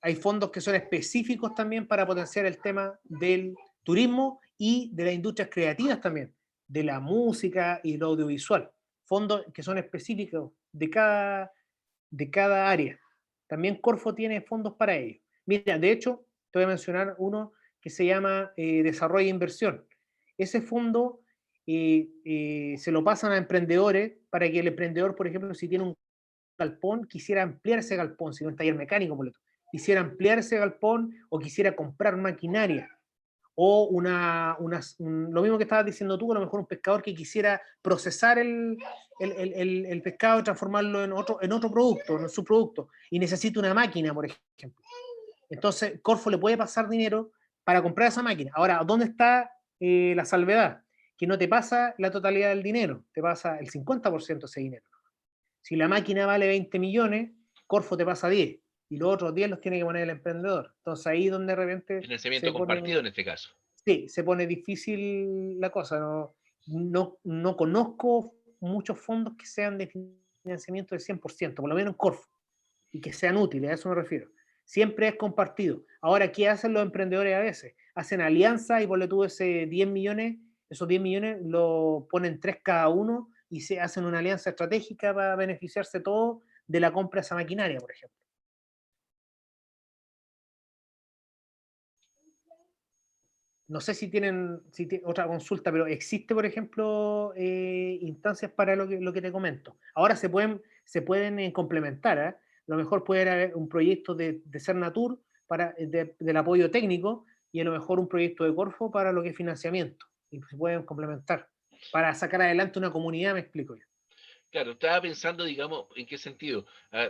Hay fondos que son específicos también para potenciar el tema del turismo y de las industrias creativas también, de la música y lo audiovisual. Fondos que son específicos de cada área. También Corfo tiene fondos para ello. Mira, de hecho, te voy a mencionar uno que se llama Desarrollo e Inversión. Ese fondo se lo pasan a emprendedores para que el emprendedor, por ejemplo, si tiene un galpón, quisiera ampliar ese galpón, si no un taller mecánico, por lo tanto, quisiera ampliar ese galpón o quisiera comprar maquinaria. O lo mismo que estabas diciendo tú, a lo mejor un pescador que quisiera procesar el pescado y transformarlo en otro producto, en su producto, y necesita una máquina, por ejemplo. Entonces, Corfo le puede pasar dinero para comprar esa máquina. Ahora, ¿dónde está la salvedad? Que no te pasa la totalidad del dinero, te pasa el 50% de ese dinero. Si la máquina vale 20 millones, Corfo te pasa 10, y los otros 10 los tiene que poner el emprendedor. Entonces ahí donde de repente Financiamiento se compartido pone, en este caso. sí, se pone difícil la cosa. No conozco muchos fondos que sean de financiamiento del 100%, por lo menos en Corfo, y que sean útiles, a eso me refiero. Siempre es compartido. Ahora, ¿qué hacen los emprendedores a veces? Hacen alianzas y ponle tú ese 10 millones, esos 10 millones lo ponen 3 cada uno y se hacen una alianza estratégica para beneficiarse todo de la compra de esa maquinaria, por ejemplo. No sé si tienen otra consulta, pero existe, por ejemplo, instancias para lo que te comento. Ahora se pueden complementar, ¿eh? A lo mejor puede haber un proyecto de Cernatur del apoyo técnico y a lo mejor un proyecto de Corfo para lo que es financiamiento. Y se pueden complementar para sacar adelante una comunidad, me explico yo. Claro, estaba pensando, digamos, en qué sentido.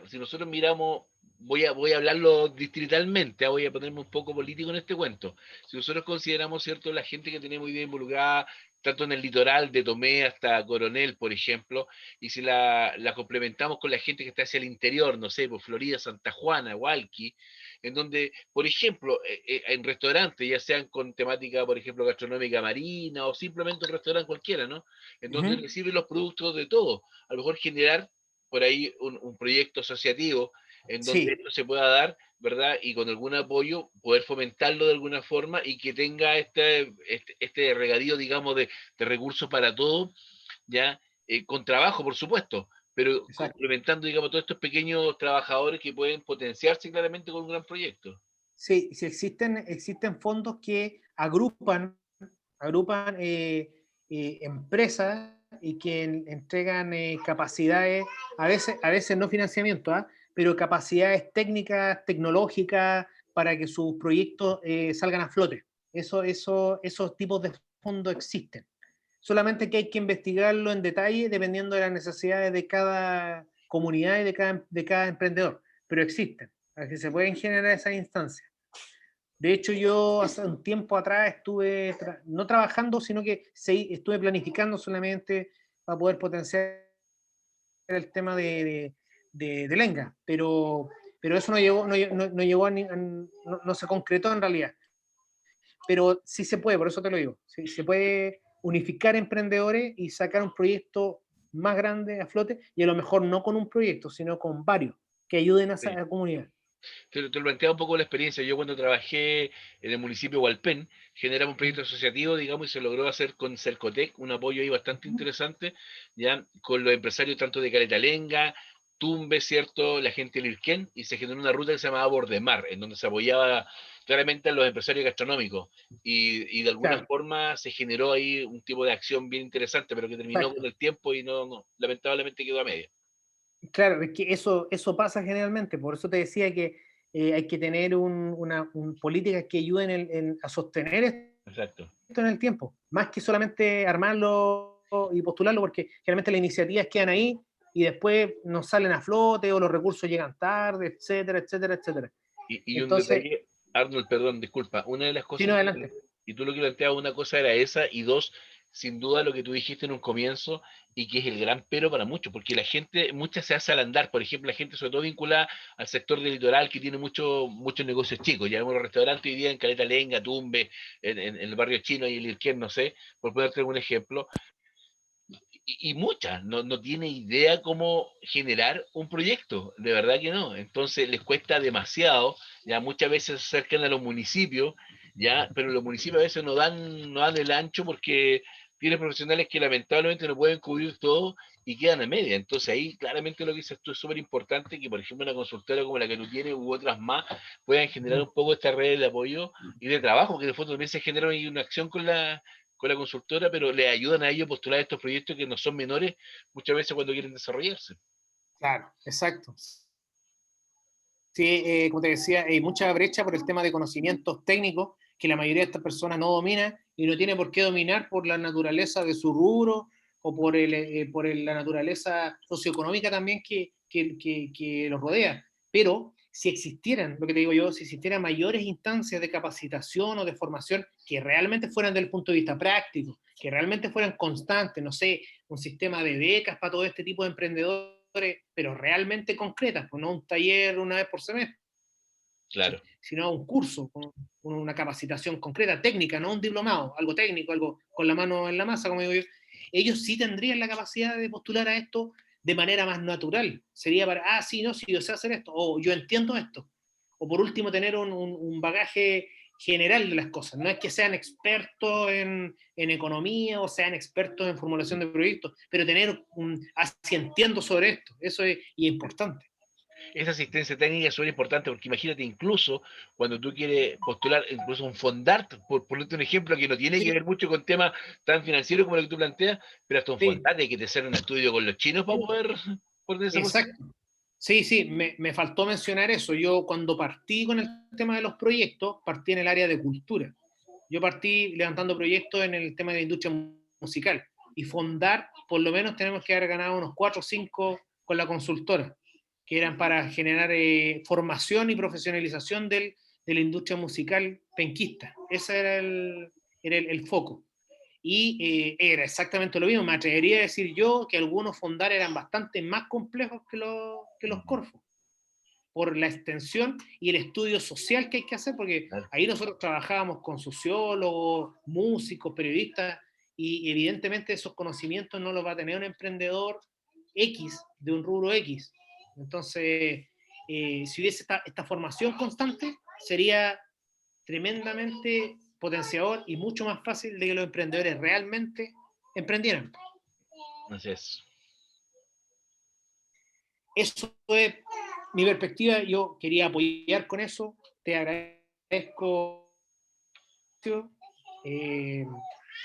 Si nosotros miramos, voy a hablarlo distritalmente, voy a ponerme un poco político en este cuento. Si nosotros consideramos, ¿cierto?, la gente que tenemos muy bien involucrada, tanto en el litoral de Tomé hasta Coronel, por ejemplo, y si la complementamos con la gente que está hacia el interior, no sé, por Florida, Santa Juana, Hualqui, en donde, por ejemplo, en restaurantes, ya sean con temática, por ejemplo, gastronómica marina o simplemente un restaurante cualquiera, ¿no? En donde reciben los productos de todo, a lo mejor generar por ahí un proyecto asociativo en donde Sí, esto se pueda dar, ¿verdad? Y con algún apoyo poder fomentarlo de alguna forma y que tenga este regadío, digamos, de recursos para todo, ¿ya? Con trabajo, por supuesto, pero exacto. complementando, digamos, todos estos pequeños trabajadores que pueden potenciarse claramente con un gran proyecto. Sí, sí existen fondos que agrupan empresas y que entregan capacidades, a veces no financiamiento, ¿ah? Pero capacidades técnicas, tecnológicas, para que sus proyectos salgan a flote. Esos tipos de fondos existen. Solamente que hay que investigarlo en detalle dependiendo de las necesidades de cada comunidad y de cada emprendedor. Pero existen, así se pueden generar esas instancias. De hecho, yo hace un tiempo atrás estuve no trabajando, sino que estuve planificando solamente para poder potenciar el tema de Lenga, pero eso no llegó no se concretó en realidad. Pero sí se puede, por eso te lo digo. Sí, se puede unificar emprendedores y sacar un proyecto más grande a flote, y a lo mejor no con un proyecto, sino con varios que ayuden a Sí. esa comunidad. Te lo planteaba un poco la experiencia. Yo cuando trabajé en el municipio de Hualpén, generamos un proyecto asociativo, digamos, y se logró hacer con Cercotec un apoyo ahí bastante interesante, ya con los empresarios tanto de Caletalenga, Tumbe, ¿cierto? La gente de Lirquén, y se generó una ruta que se llamaba Bordemar, en donde se apoyaba claramente a los empresarios gastronómicos. Y de alguna Claro, forma se generó ahí un tipo de acción bien interesante, pero que terminó con exacto. el tiempo y lamentablemente quedó a media. Claro, es que eso pasa generalmente, por eso te decía que hay que tener políticas que ayuden a sostener Exacto. esto en el tiempo, más que solamente armarlo y postularlo, porque generalmente las iniciativas quedan ahí y después no salen a flote o los recursos llegan tarde, etcétera, etcétera, etcétera. Y un Entonces, detalle, Arnold, perdón, disculpa, una de las si cosas no, que, adelante. y tú lo que planteabas, una cosa era esa, y dos, sin duda lo que tú dijiste en un comienzo, y que es el gran pero para muchos, porque la gente, muchas se hace al andar, por ejemplo, la gente sobre todo vinculada al sector del litoral, que tiene muchos negocios chicos, ya vemos los restaurantes hoy día en Caleta Lenga, Tumbe, en el barrio chino y el Irquén, no sé, por ponerte algún ejemplo, y muchas no tiene idea cómo generar un proyecto, de verdad que no. Entonces les cuesta demasiado, ya muchas veces se acercan a los municipios, ya, pero los municipios a veces no dan el ancho porque tienen profesionales que lamentablemente no pueden cubrir todo y quedan a media. Entonces ahí claramente lo que dices tú es súper importante que, por ejemplo, una consultora como la que tú tienes u otras más puedan generar un poco esta red de apoyo y de trabajo, que de fondo también se genera una acción con la consultora, pero le ayudan a ellos a postular estos proyectos que no son menores muchas veces cuando quieren desarrollarse. Claro, exacto. Sí, como te decía, hay mucha brecha por el tema de conocimientos técnicos que la mayoría de estas personas no domina y no tiene por qué dominar por la naturaleza de su rubro o la naturaleza socioeconómica también que los rodea. Pero si existieran, lo que te digo yo, si existieran mayores instancias de capacitación o de formación que realmente fueran desde el punto de vista práctico, que realmente fueran constantes, no sé, un sistema de becas para todo este tipo de emprendedores, pero realmente concretas, pues no un taller una vez por semestre, Claro. sino un curso, con una capacitación concreta, técnica, no un diplomado, algo técnico, algo con la mano en la masa, como digo yo. Ellos sí tendrían la capacidad de postular a esto de manera más natural. Sería para, sí, no, sí, yo sé hacer esto, o yo entiendo esto. O por último, tener un bagaje general de las cosas. No es que sean expertos en economía o sean expertos en formulación de proyectos, pero tener así entiendo sobre esto. Eso es importante. Esa asistencia técnica es súper importante porque imagínate, incluso cuando tú quieres postular, incluso un Fondart, por ponerte un ejemplo que no tiene que ver mucho con temas tan financieros como lo que tú planteas, pero hasta un Fondart hay que hacer un estudio con los chinos para poder esa Exacto. Sí, me faltó mencionar eso. Yo cuando partí con el tema de los proyectos, partí en el área de cultura. Yo partí levantando proyectos en el tema de la industria musical. Y Fondart, por lo menos tenemos que haber ganado unos 4 o 5 con la consultora, que eran para generar formación y profesionalización de la industria musical penquista. Ese era el foco. Y era exactamente lo mismo. Me atrevería a decir yo que algunos Fondar eran bastante más complejos que los Corfo, por la extensión y el estudio social que hay que hacer, porque ahí nosotros trabajábamos con sociólogos, músicos, periodistas, y evidentemente esos conocimientos no los va a tener un emprendedor X de un rubro X. Entonces, si hubiese esta formación constante, sería tremendamente potenciador y mucho más fácil de que los emprendedores realmente emprendieran. Así es. Eso es mi perspectiva. Yo quería apoyar con eso. Te agradezco.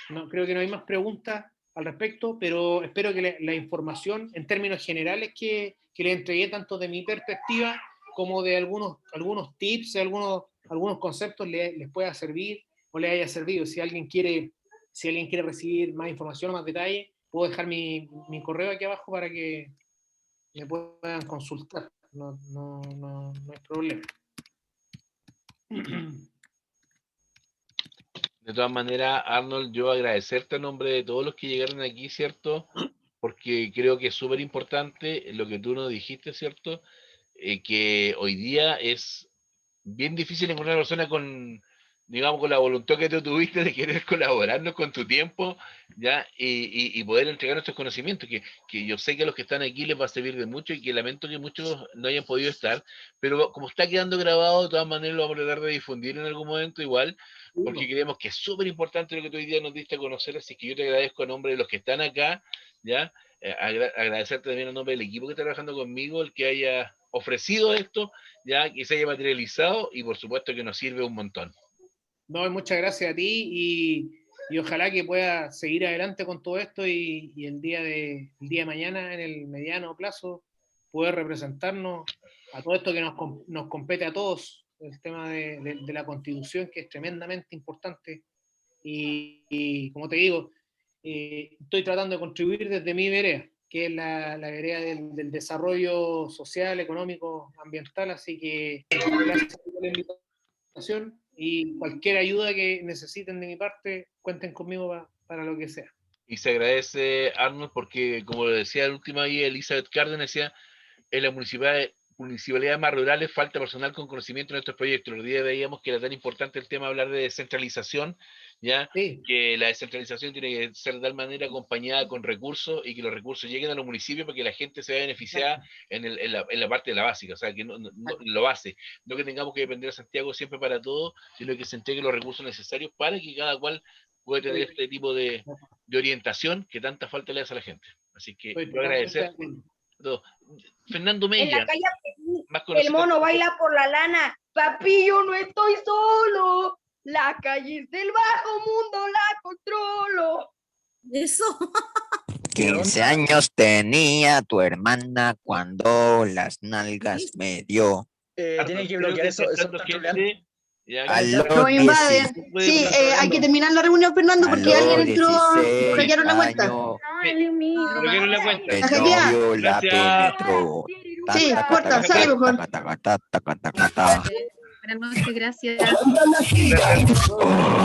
No, creo que no hay más preguntas al respecto, pero espero que la información en términos generales que les entregué, tanto de mi perspectiva como de algunos tips, algunos conceptos les pueda servir o les haya servido. Si alguien quiere recibir más información o más detalle, puedo dejar mi correo aquí abajo para que me puedan consultar. No hay problema. De todas maneras, Arnold, yo agradecerte en nombre de todos los que llegaron aquí, ¿cierto? Porque creo que es súper importante lo que tú nos dijiste, ¿cierto? Que hoy día es bien difícil encontrar una persona con, digamos, con la voluntad que tú tuviste de querer colaborarnos con tu tiempo, ¿ya? Y poder entregar nuestros conocimientos, que yo sé que a los que están aquí les va a servir de mucho y que lamento que muchos no hayan podido estar, pero como está quedando grabado, de todas maneras lo vamos a tratar de difundir en algún momento igual, porque creemos que es súper importante lo que tú hoy día nos diste a conocer, así que yo te agradezco a nombre de los que están acá, ¿ya? Agradecerte también a nombre del equipo que está trabajando conmigo, el que haya ofrecido esto, ya que se haya materializado y por supuesto que nos sirve un montón. No, muchas gracias a ti y ojalá que pueda seguir adelante con todo esto y el día de mañana, en el mediano plazo, poder representarnos a todo esto que nos compete a todos, el tema de la Constitución, que es tremendamente importante. Y como te digo, estoy tratando de contribuir desde mi vereda, que es la vereda del desarrollo social, económico, ambiental, así que gracias por la invitación y cualquier ayuda que necesiten de mi parte, cuenten conmigo para lo que sea. Y se agradece, Arnold, porque como lo decía la última vez Elizabeth Cárdenas, decía, en la municipalidad más rurales falta personal con conocimiento en estos proyectos. Los días veíamos que era tan importante el tema de hablar de descentralización, ya Sí. que la descentralización tiene que ser de tal manera acompañada con recursos y que los recursos lleguen a los municipios para que la gente se vea beneficiada en la parte de la básica, o sea, que no lo base, no que tengamos que depender de Santiago siempre para todo, sino que se entreguen los recursos necesarios para que cada cual pueda tener este tipo de orientación que tanta falta le hace a la gente. Así que yo agradecer. Fernando Mella. En la calle el mono baila por la lana. Papi, yo no estoy solo. La calle es del bajo mundo, la controlo. Eso. 15 años tenía tu hermana cuando las nalgas me dio. Tiene que bloquear eso. A los Lo invaden. 16 Sí, hay que terminar la reunión, Fernando, a porque alguien entró, 16 hackearon la cuenta. años, Bloquearon la cuenta. el Hackeada. novio la Gracias. penetró. Sí, corta, sale mejor. Ta, ta, ta, ta, ta, ta, ta, ta. Buenas noches, gracias. Gracias. Oh.